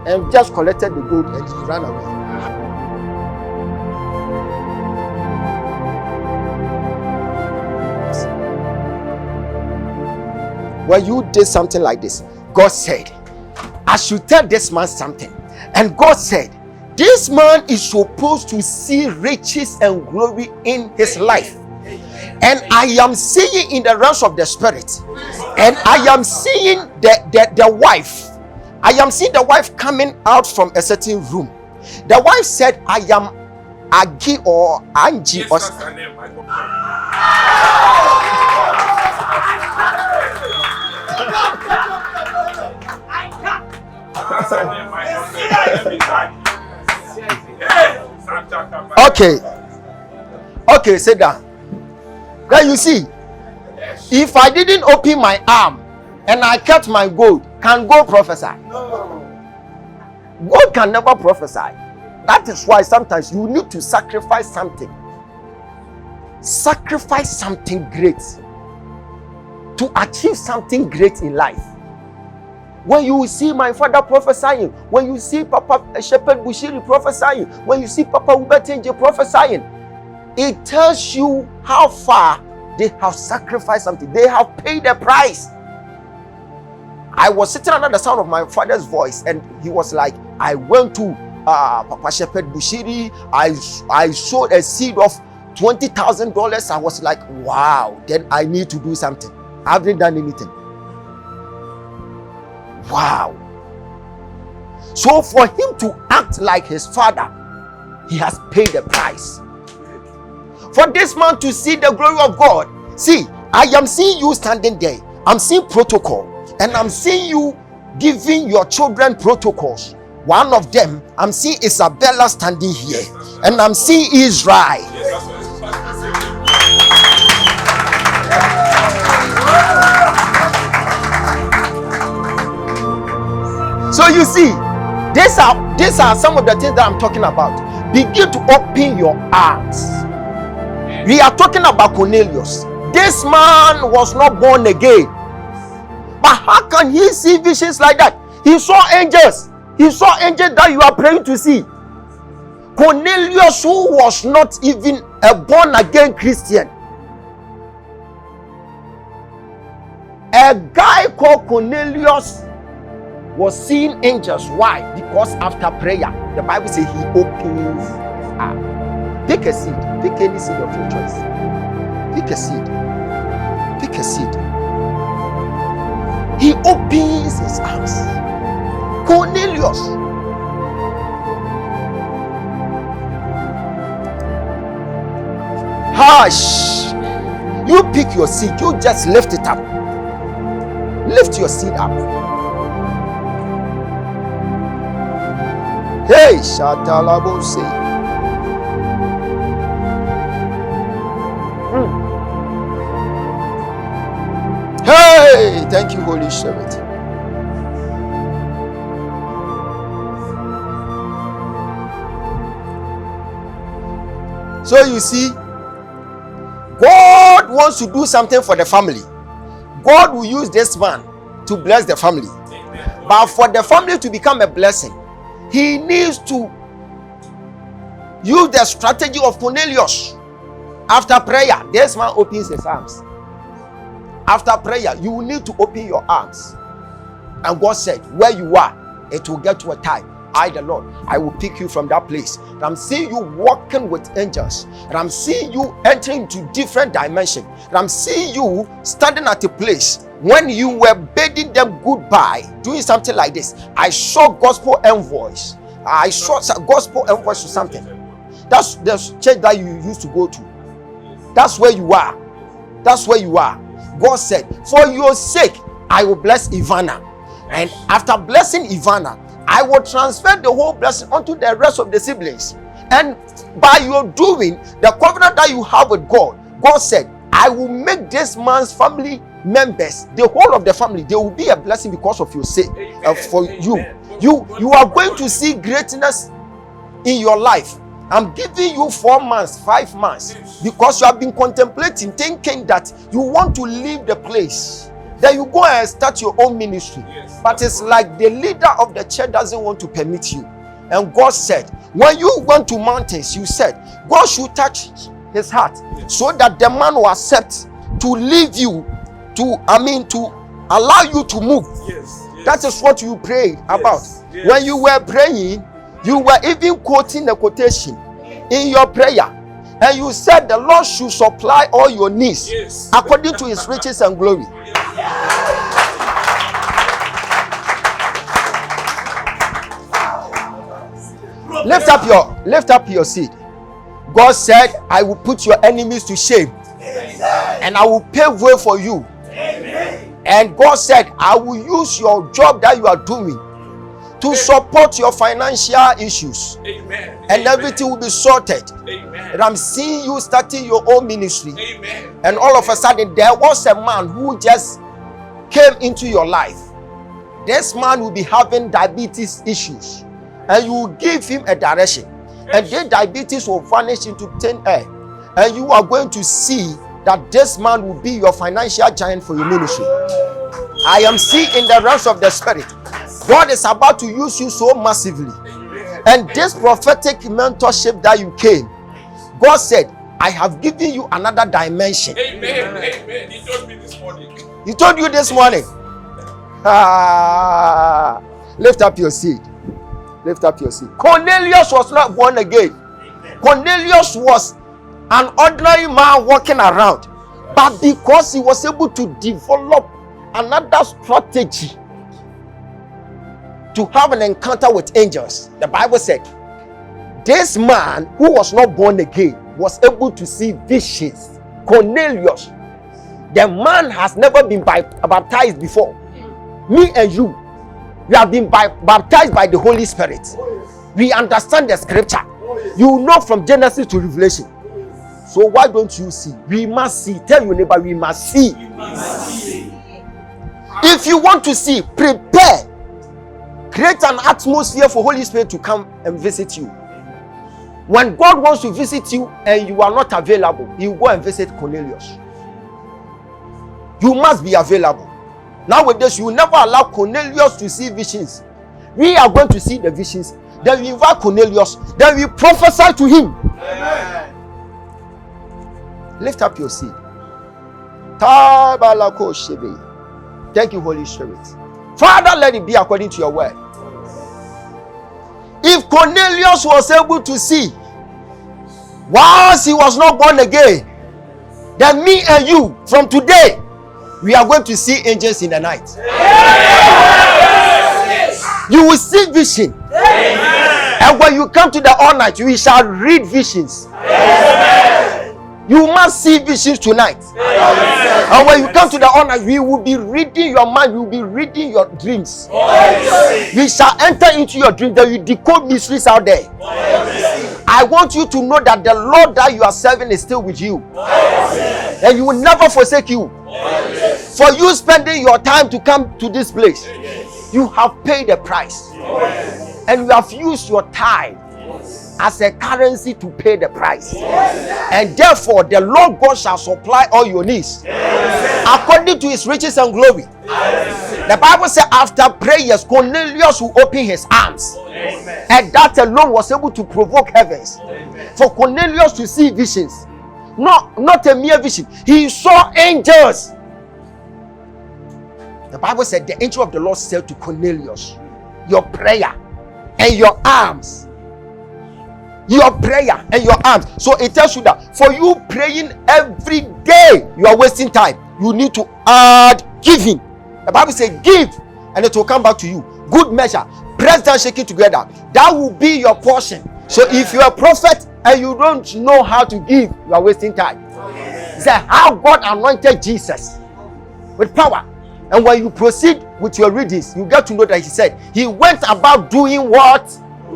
and just collected the gold and he ran away. When you did something like this, God said, "I should tell this man something." And God said, "This man is supposed to see riches and glory in his life." And I am seeing in the realms of the Spirit, And I am seeing the wife. I am seeing the wife coming out from a certain room. The wife said, I am Agi or Angie or Okay, sit down. Then you see, if I didn't open my arm and I kept my gold, can God prophesy? God can never prophesy. That is why sometimes you need to sacrifice something. Sacrifice something great to achieve something great in life. When you see my father prophesying, when you see Papa Shepherd Bushiri prophesying, when you see Papa Ubetenje prophesying, it tells you how far they have sacrificed something. They have paid a price. I was sitting under the sound of my father's voice, and he was like, I went to Papa Shepherd Bushiri. I sowed a seed of $20,000. I was like, wow, then I need to do something. I haven't done anything. Wow. So for him to act like his father, he has paid the price. For this man to see the glory of God, see, I am seeing you standing there. I'm seeing protocol, and I'm seeing you giving your children protocols. One of them, I'm seeing Isabella standing here, and I'm seeing Israel. So you see, these are some of the things that I'm talking about. Begin to open your arms. We are talking about Cornelius. This man was not born again, but how can he see visions like that? He saw angels. He saw angels that you are praying to see. Cornelius, who was not even a born again Christian, a guy called Cornelius was seeing angels. Why? Because after prayer, the Bible says he opens up. Pick a seed. Pick any seed of your choice. Pick a seed. Pick a seed. He opens his arms. Cornelius. Hush. You pick your seed. You just lift it up. Lift your seed up. Hey, Shatalabose. Hey, thank you, Holy Spirit. So you see, God wants to do something for the family. God will use this man to bless the family. But for the family to become a blessing, he needs to use the strategy of Cornelius. After prayer, this man opens his arms. After prayer, you will need to open your arms. And God said, where you are, it will get to a time. I, the Lord, I will pick you from that place. And I'm seeing you walking with angels. And I'm seeing you entering into different dimensions. And I'm seeing you standing at a place when you were bidding them goodbye, doing something like this. I saw gospel envoys. I saw gospel envoys or something. That's the church that you used to go to. That's where you are. That's where you are. God said, for your sake, I will bless Ivana. And after blessing Ivana, I will transfer the whole blessing onto the rest of the siblings. And by your doing, the covenant that you have with God, God said, I will make this man's family members, the whole of the family, they will be a blessing because of your sake. For you. You are going to see greatness in your life. I'm giving you 4 months, 5 months, because you have been contemplating, thinking that you want to leave the place. Then you go and start your own ministry. But it's like the leader of the church doesn't want to permit you. And God said, when you went to mountains, you said, God should touch his heart so that the man will accept to leave you, to allow you to move. That is what you prayed about. When you were praying, you were even quoting the quotation in your prayer. And you said the Lord should supply all your needs according to his riches and glory. Lift up your seed. God said, I will put your enemies to shame. And I will pave way for you. And God said, I will use your job that you are doing to support your financial issues. And everything will be sorted. And I'm seeing you starting your own ministry. And all of a sudden, there was a man who just came into your life. This man will be having diabetes issues. And you will give him a direction. And then diabetes will vanish into thin air. And you are going to see that this man will be your financial giant for your ministry. I am seeing in the realms of the spirit, God is about to use you so massively. And this prophetic mentorship that you came, God said, I have given you another dimension. Amen. He told me this morning. He told you this morning. Lift up your seed. Lift up your seed. Cornelius was not born again. Cornelius was an ordinary man walking around. But because he was able to develop another strategy to have an encounter with angels, the Bible said, this man who was not born again was able to see visions. Cornelius, the man has never been baptized before. Me and you, we have been baptized by the Holy Spirit. We understand the scripture. You know from Genesis to Revelation. So why don't you see? We must see. Tell your neighbor, we must see. If you want to see, prepare. Create an atmosphere for Holy Spirit to come and visit you. When God wants to visit you and you are not available, He will go and visit Cornelius. You must be available. Nowadays, you will never allow Cornelius to see visions. We are going to see the visions. Then we invite Cornelius. Then we prophesy to him. Amen. Lift up your seed. Thank you, Holy Spirit. Father, let it be according to your word. If Cornelius was able to see whilst he was not born again, then me and you, from today, we are going to see angels in the night. Yes. You will see vision. Yes. And when you come to the all night, we shall read visions. Yes. You must see visions tonight. Yes. And when you come to the all night, we will be reading your mind. We will be reading your dreams. Yes. We shall enter into your dreams. Then you decode mysteries out there. Yes. I want you to know that the Lord that you are serving is still with you. Yes. And He will never forsake you. Yes. For you spending your time to come to this place, yes, you have paid a price. Yes. And you have used your time, yes, as a currency to pay the price. Yes. And therefore the Lord God shall supply all your needs, yes, according to His riches and glory. Yes. The Bible says after prayers, Cornelius will open his arms. Yes. And that alone was able to provoke heavens. Yes. For Cornelius to see visions. Not a mere vision. He saw angels. The Bible said the angel of the Lord said to Cornelius, your prayer and your arms. Your prayer and your arms. So it tells you that for you praying every day, you are wasting time. You need to add giving. The Bible says give and it will come back to you. Good measure. Press down, shake it together. That will be your portion. So if you are a prophet and you don't know how to give, you are wasting time. It's how God anointed Jesus with power. And when you proceed with your readings, you get to know that He said He went about doing what?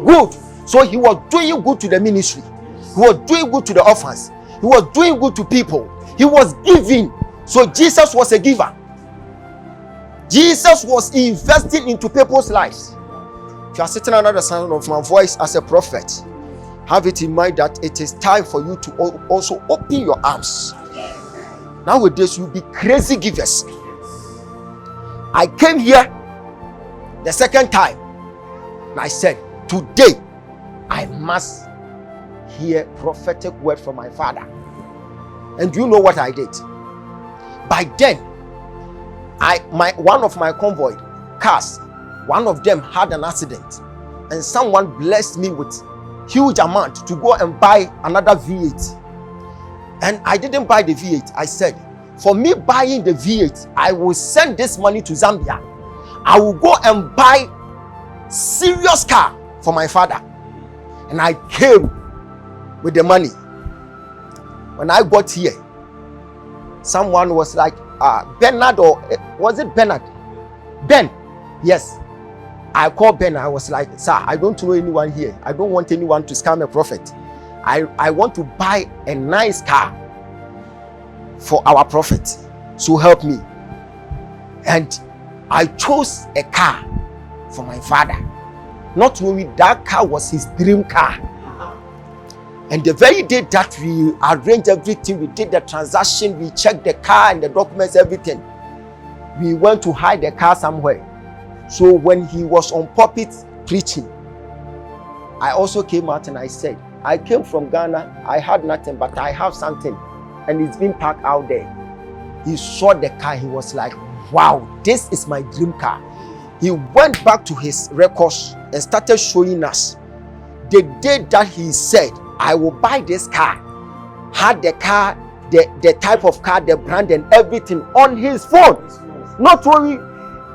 Good. So He was doing good to the ministry. He was doing good to the orphans. He was doing good to people. He was giving. So Jesus was a giver. Jesus was investing into people's lives. If you are sitting under the sound of my voice as a prophet, have it in mind that it is time for you to also open your arms. Nowadays, you'll be crazy givers. I came here the second time and I said, today I must hear prophetic word from my father. And you know what I did? By then, one of my convoy cars, one of them had an accident, and someone blessed me with huge amount to go and buy another V8. And I didn't buy the V8. I said, for me buying the V8, I will send this money to Zambia. I will go and buy serious car for my father. and I came with the money. When I got here, someone was like, Bernard, or was it Bernard? Ben, yes. I called Ben. I was like, sir, I don't know anyone here. I don't want anyone to scam a prophet. I want to buy a nice car for our prophet. So help me. And I chose a car for my father. Not knowing that car was his dream car. And the very day that we arranged everything, we did the transaction, we checked the car and the documents, everything. We went to hide the car somewhere. So when he was on pulpit preaching, I also came out and I said, I came from Ghana, I had nothing, but I have something, and it's been parked out there. He saw the car, he was like, wow, this is my dream car. He went back to his records and started showing us the day that he said, I will buy this car, had the car, the type of car, the brand and everything on his phone. Not only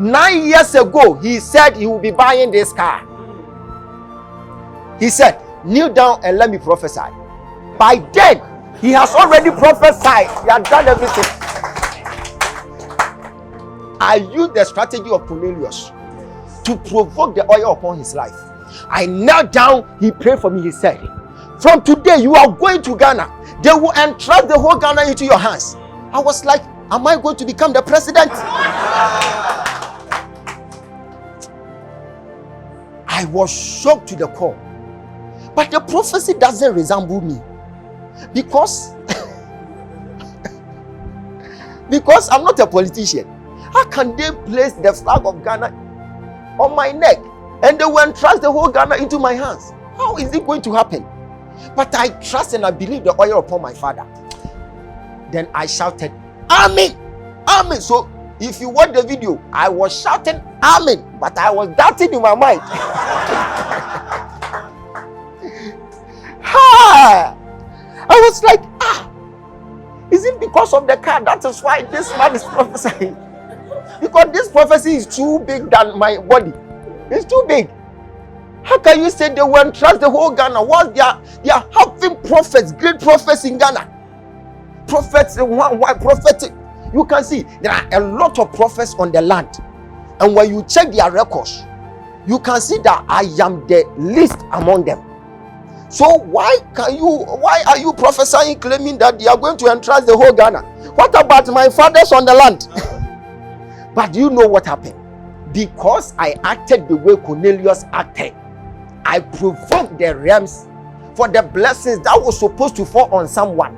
9 years ago, he said he will be buying this car. He said, kneel down and let me prophesy. By then, he has already prophesied. He had done everything. I used the strategy of Cornelius to provoke the oil upon his life. I knelt down, he prayed for me, he said, from today you are going to Ghana. They will entrust the whole Ghana into your hands. I was like, am I going to become the president? I was shocked to the core. But the prophecy doesn't resemble me. Because I'm not a politician. How can they place the flag of Ghana on my neck and they will entrust the whole Ghana into my hands? How is it going to happen? But I trust and I believe the oil upon my father. Then I shouted, Amen! Amen! So if you watch the video, I was shouting Amen, but I was doubting in my mind. I was like, is it because of the car? That is why this man is prophesying. Because this prophecy is too big than my body. It's too big. How can you say they will entrust the whole Ghana? What they are having prophets, great prophets in Ghana. Prophets, prophetic. You can see there are a lot of prophets on the land. And when you check their records, you can see that I am the least among them. So why are you prophesying, claiming that they are going to entrust the whole Ghana? What about my fathers on the land? But you know what happened? Because I acted the way Cornelius acted, I provoked the realms for the blessings that was supposed to fall on someone.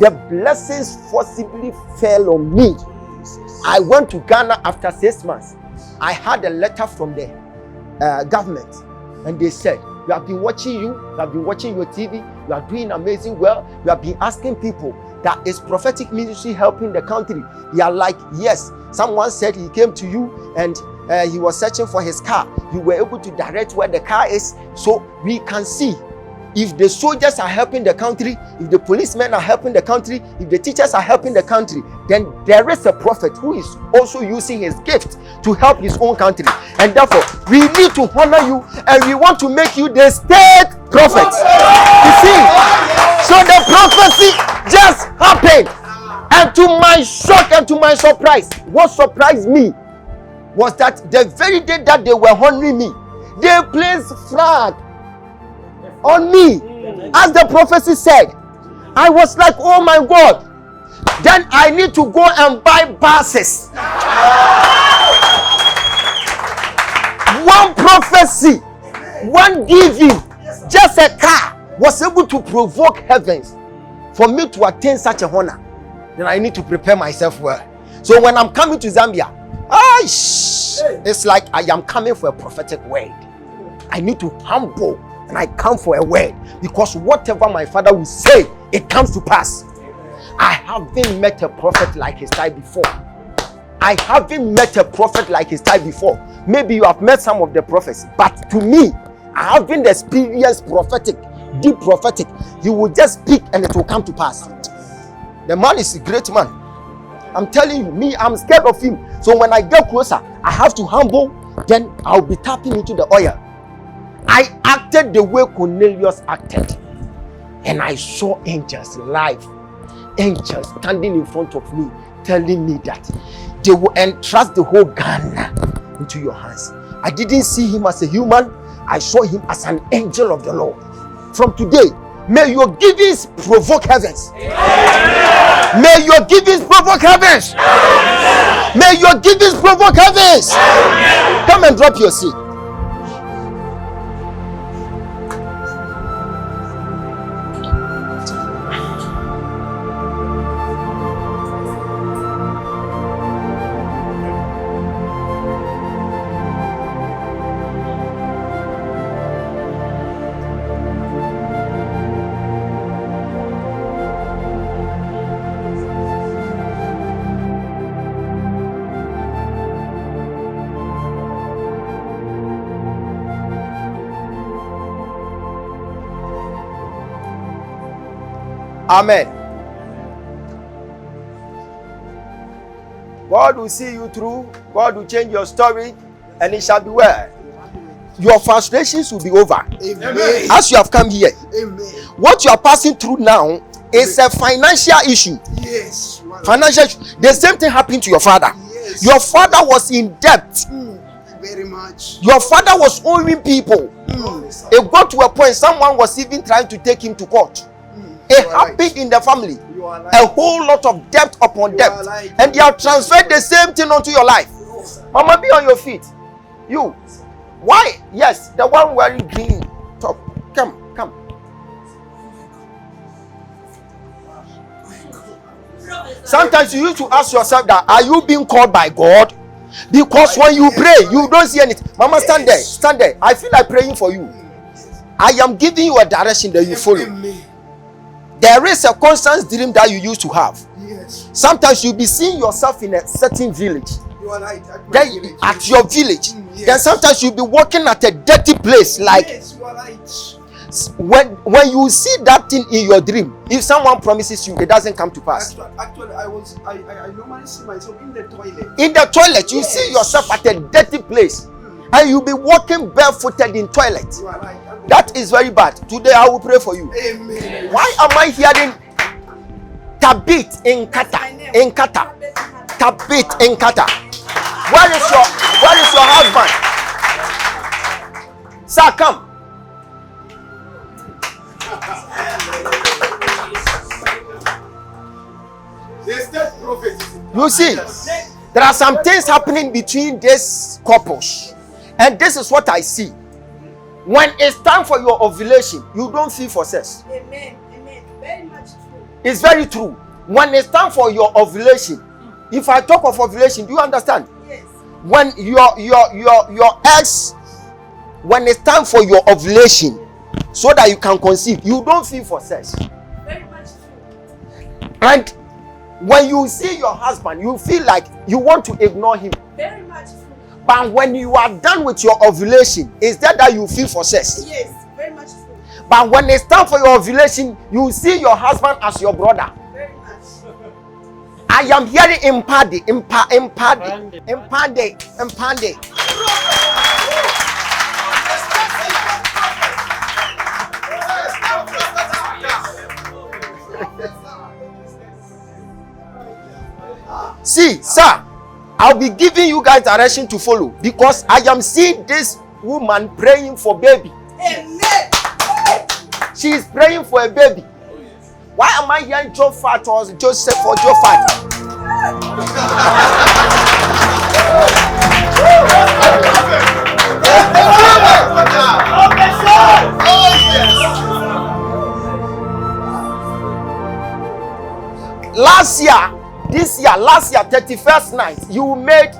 The blessings forcibly fell on me. I went to Ghana after 6 months. I had a letter from the government, and they said, we have been watching you, we have been watching your TV, you are doing amazing well. We have been asking people, that is prophetic ministry helping the country? They are like, yes. Someone said he came to you and he was searching for his car. You were able to direct where the car is, so we can see if the soldiers are helping the country, if the policemen are helping the country, if the teachers are helping the country, then there is a prophet who is also using his gift to help his own country. And therefore, we need to honor you and we want to make you the state prophet. You see? So the prophecy just happened. And to my shock and to my surprise, what surprised me was that the very day that they were honoring me, they placed flag on me, as the prophecy said. I was like, oh my God, then I need to go and buy buses. One prophecy, one giving, just a car was able to provoke heavens for me to attain such a honor. Then I need to prepare myself well. So when I'm coming to Zambia, it's like I am coming for a prophetic word. I need to humble and I come for a word, because whatever my father will say, it comes to pass. I haven't met a prophet like his type before. I haven't met a prophet like his type before. Maybe you have met some of the prophets, but to me, I haven't experienced prophetic, deep prophetic. He will just speak and it will come to pass. The man is a great man. I'm telling you, me, I'm scared of him. So when I get closer, I have to humble, then I'll be tapping into the oil. I acted the way Cornelius acted, and I saw angels live, angels standing in front of me, telling me that they will entrust the whole Ghana into your hands. I didn't see him as a human, I saw him as an angel of the Lord. From today, may your givings provoke heavens. Amen. May your givings provoke heavens. Amen. May your givings provoke heavens. Amen. Come and drop your seed. Amen. God will see you through. God will change your story, and it shall be well. Your frustrations will be over. Amen. As you have come here. Amen. What you are passing through now is a financial issue. Yes. Financial issue. The same thing happened to your father. Yes. Your father was in debt. Very much. Your father was owing people. It got to a point someone was even trying to take him to court. It happened in the family. A whole lot of debt upon debt. And they have transferred the same thing onto your life. Mama, be on your feet. You. Why? Yes, the one wearing green top. Come. Sometimes you used to ask yourself that, are you being called by God? Because when you pray, you don't see anything. Mama, stand there. I feel like praying for you. I am giving you a direction that you follow. There is a constant dream that you used to have. Yes. Sometimes you'll be seeing yourself in a certain village. You are right. At your village. Yes. Then sometimes you'll be working at a dirty place. Like, yes, you are right. When you see that thing in your dream, if someone promises you, it doesn't come to pass. Actually, I normally see myself in the toilet. In the toilet, you see yourself at a dirty place. And you'll be walking barefooted in toilet. You are right. That is very bad. Today I will pray for you. Amen. Why am I hearing Tabit in Kata? Tabit in Kata. Where is your husband? Sir, come. You see, there are some things happening between these couples, and this is what I see. When it's time for your ovulation, you don't feel for sex. Amen. Very much true. It's very true. When it's time for your ovulation, if I talk of ovulation, do you understand? Yes. When your eggs, when it's time for your ovulation, so that you can conceive, you don't feel for sex. Very much true. And when you see your husband, you feel like you want to ignore him. Very much true. But when you are done with your ovulation, is that you feel for sex? Yes, very much true. But when it's time for your ovulation, you see your husband as your brother. Very much. I am hearing impade. See, sir, I'll be giving you guys direction to follow, because I am seeing this woman praying for baby. Amen. She is praying for a baby. Why am I hearing Joseph or Joseph or Jophat? Last year, 31st night, you made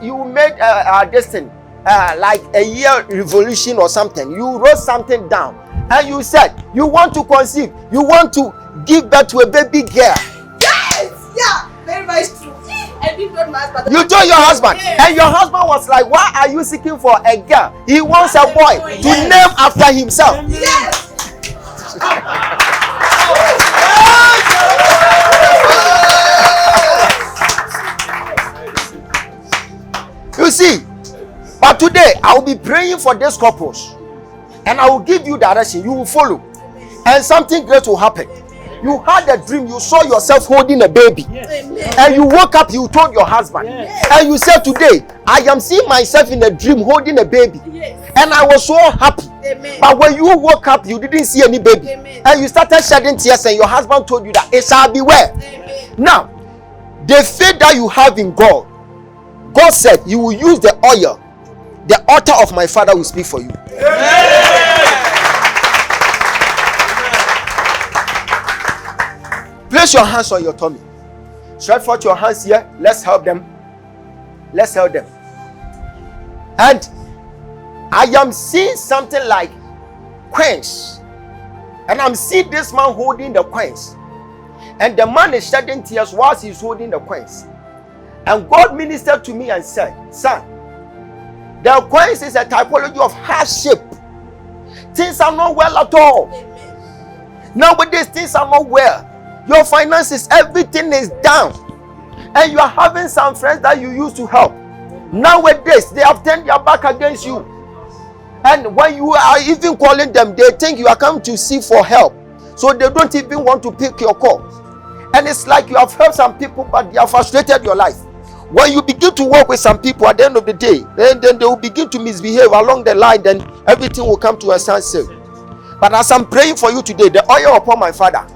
this thing, like a year revolution or something. You wrote something down, and you said you want to conceive, you want to give birth to a baby girl. Yes, yeah, very much true. I did not my husband. You told your husband, yes. And your husband was like, "Why are you seeking for a girl? He wants a boy to name after himself." Yes. You see, but today I will be praying for these couples. And I will give you direction. You will follow. And something great will happen. You had a dream. You saw yourself holding a baby. And you woke up, you told your husband. And you said, today, I am seeing myself in a dream holding a baby. And I was so happy. But when you woke up, you didn't see any baby. And you started shedding tears, and your husband told you that it shall be well. Now, the faith that you have in God, God said, you will use the oil. The altar of my father will speak for you. Place your hands on your tummy. Stretch forth your hands here. Let's help them. Let's help them. And I am seeing something like quench. And I'm seeing this man holding the quench. And the man is shedding tears whilst he's holding the quench. And God ministered to me and said, son, the quench is a typology of hardship. Things are not well at all. Nowadays, things are not well. Your finances, everything is down. And you are having some friends that you used to help. Nowadays, they have turned their back against you. And when you are even calling them, they think you are coming to seek for help. So they don't even want to pick your call. And it's like you have helped some people, but they have frustrated your life. When you begin to work with some people at the end of the day, then they will begin to misbehave along the line, then everything will come to a standstill. But as I'm praying for you today, the oil upon my father,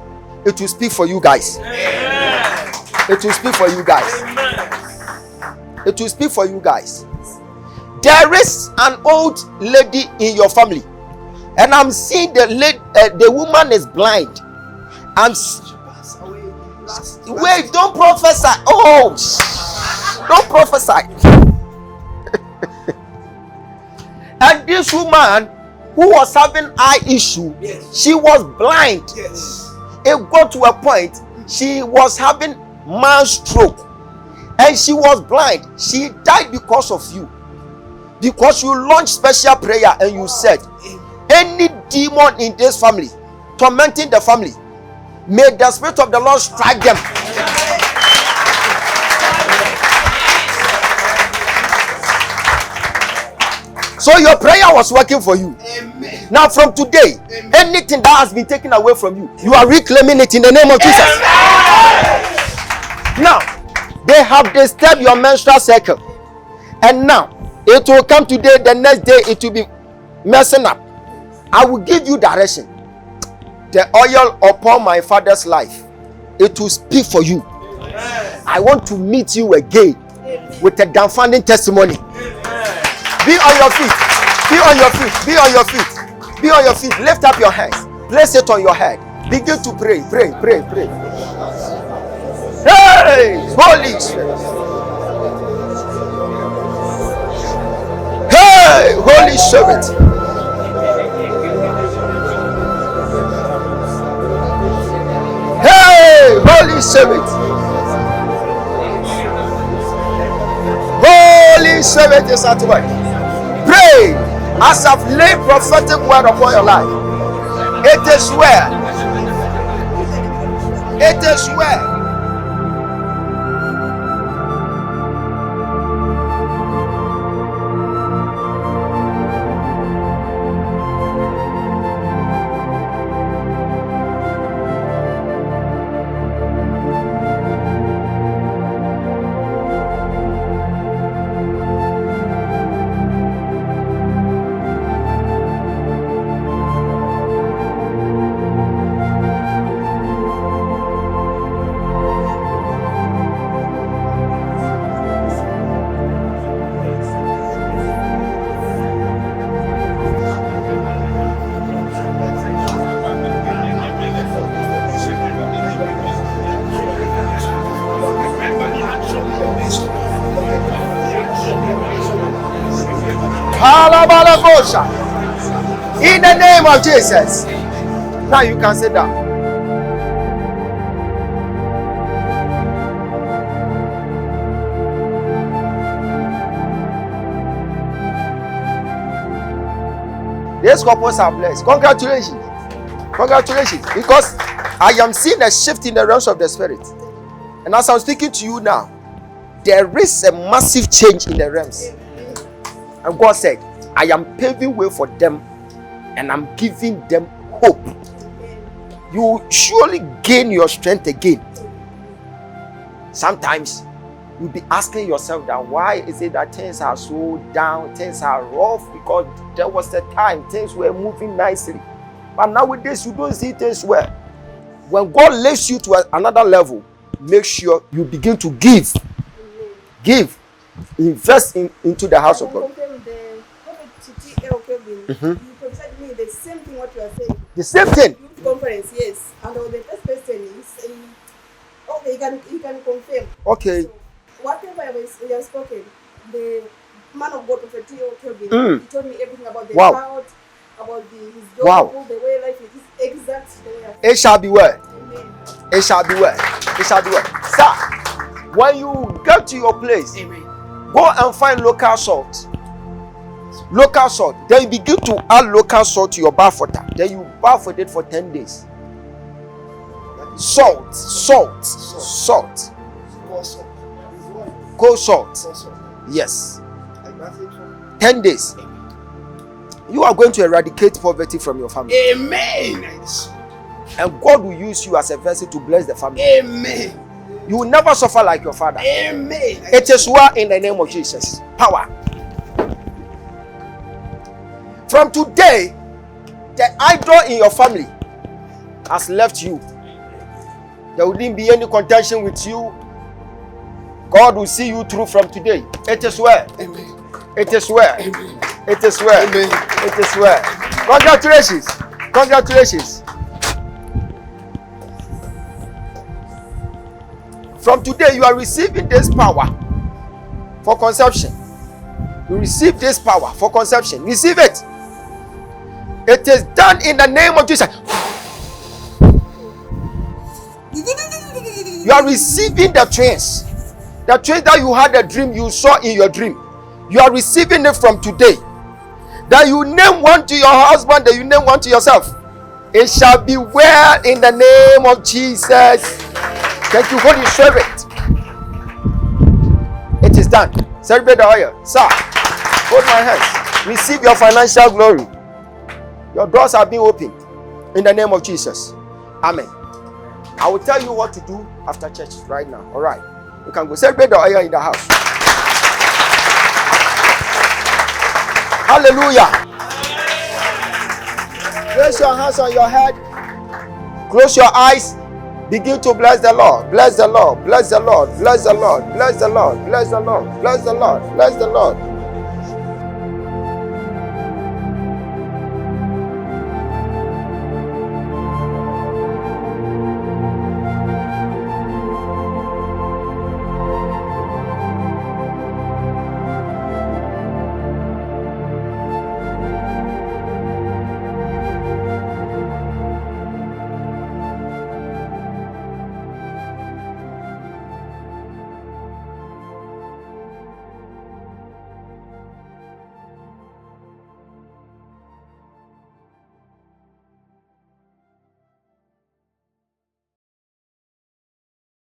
it will speak for you guys. Amen. It will speak for you guys. Amen. It will speak for you guys. There is an old lady in your family, and I'm seeing the woman is blind. Wait, don't prophesy. Oh, don't prophesy. And this woman who was having eye issue, she was blind. It got to a point she was having mild stroke, and she was blind. She died because of you, because you launched special prayer and you said, any demon in this family tormenting the family, may the Spirit of the Lord strike them. So your prayer was working for you. Amen. Now from today, anything that has been taken away from you, you are reclaiming it in the name of Jesus. Amen. Now, they have disturbed your menstrual cycle. And now, it will come today, the next day it will be messing up. I will give you direction. The oil upon my father's life, it will speak for you. Amen. I want to meet you again with a dumbfounding testimony. Be on your feet. Be on your feet. Be on your feet. Be on your feet. Lift up your hands. Place it on your head. Begin to pray. Pray. Pray. Pray. Hey! Holy Spirit. Hey! Holy Spirit. Hey! Holy Spirit. Holy Spirit is at work. Pray as I've laid prophetic word upon your life. It is well. It is well. In the name of Jesus. Now you can sit down. These couples are blessed. Congratulations. Congratulations. Because I am seeing a shift in the realms of the spirit. And as I'm speaking to you now, there is a massive change in the realms. And God said, I am paving way for them and I'm giving them hope. You will surely gain your strength again. Sometimes you'll be asking yourself that why is it that things are so down, things are rough, because there was a time things were moving nicely. But nowadays you don't see things well. When God lifts you to another level, make sure you begin to give. Give. Invest into the house of God. You prophesied me the same thing what you are saying. The same thing. Youth conference, yes. And the first person is saying, okay, you can confirm. Okay. So, whatever you have spoken, the man of God, Prophet Kelvin, he told me everything about the cloud, about his job, the way life is exact the way I feel. It shall be well. Amen. It shall be well. It shall be well. Sir, when you get to your place, go and find local salt. Local salt. Then you begin to add local salt to your bath water. Then you bath with it for 10 days. Salt. Cold salt. Yes. 10 days. You are going to eradicate poverty from your family. Amen. And God will use you as a vessel to bless the family. Amen. You will never suffer like your father. Amen. It is well in the name of Jesus. Power. From today, the idol in your family has left you. There wouldn't be any contention with you. God will see you through from today. It is well. Amen. It is well. Amen. It is well. Amen. It is well. Congratulations. Congratulations. From today, you are receiving this power for conception. You receive this power for conception. Receive it. It is done in the name of Jesus. You are receiving the twins. The twins that you had a dream, you saw in your dream. You are receiving it from today. That you name one to your husband, that you name one to yourself. It shall be well in the name of Jesus. Thank you, Holy Spirit. It is done. Celebrate the oil. Sir, hold my hands. Receive your financial glory. Your doors are being opened in the name of Jesus. Amen. I will tell you what to do after church right now. All right. You can go celebrate the oil in the house. Hallelujah. Place your hands on your head. Close your eyes. Begin to bless the Lord. Bless the Lord. Bless the Lord. Bless the Lord. Bless the Lord. Bless the Lord. Bless the Lord. Bless the Lord.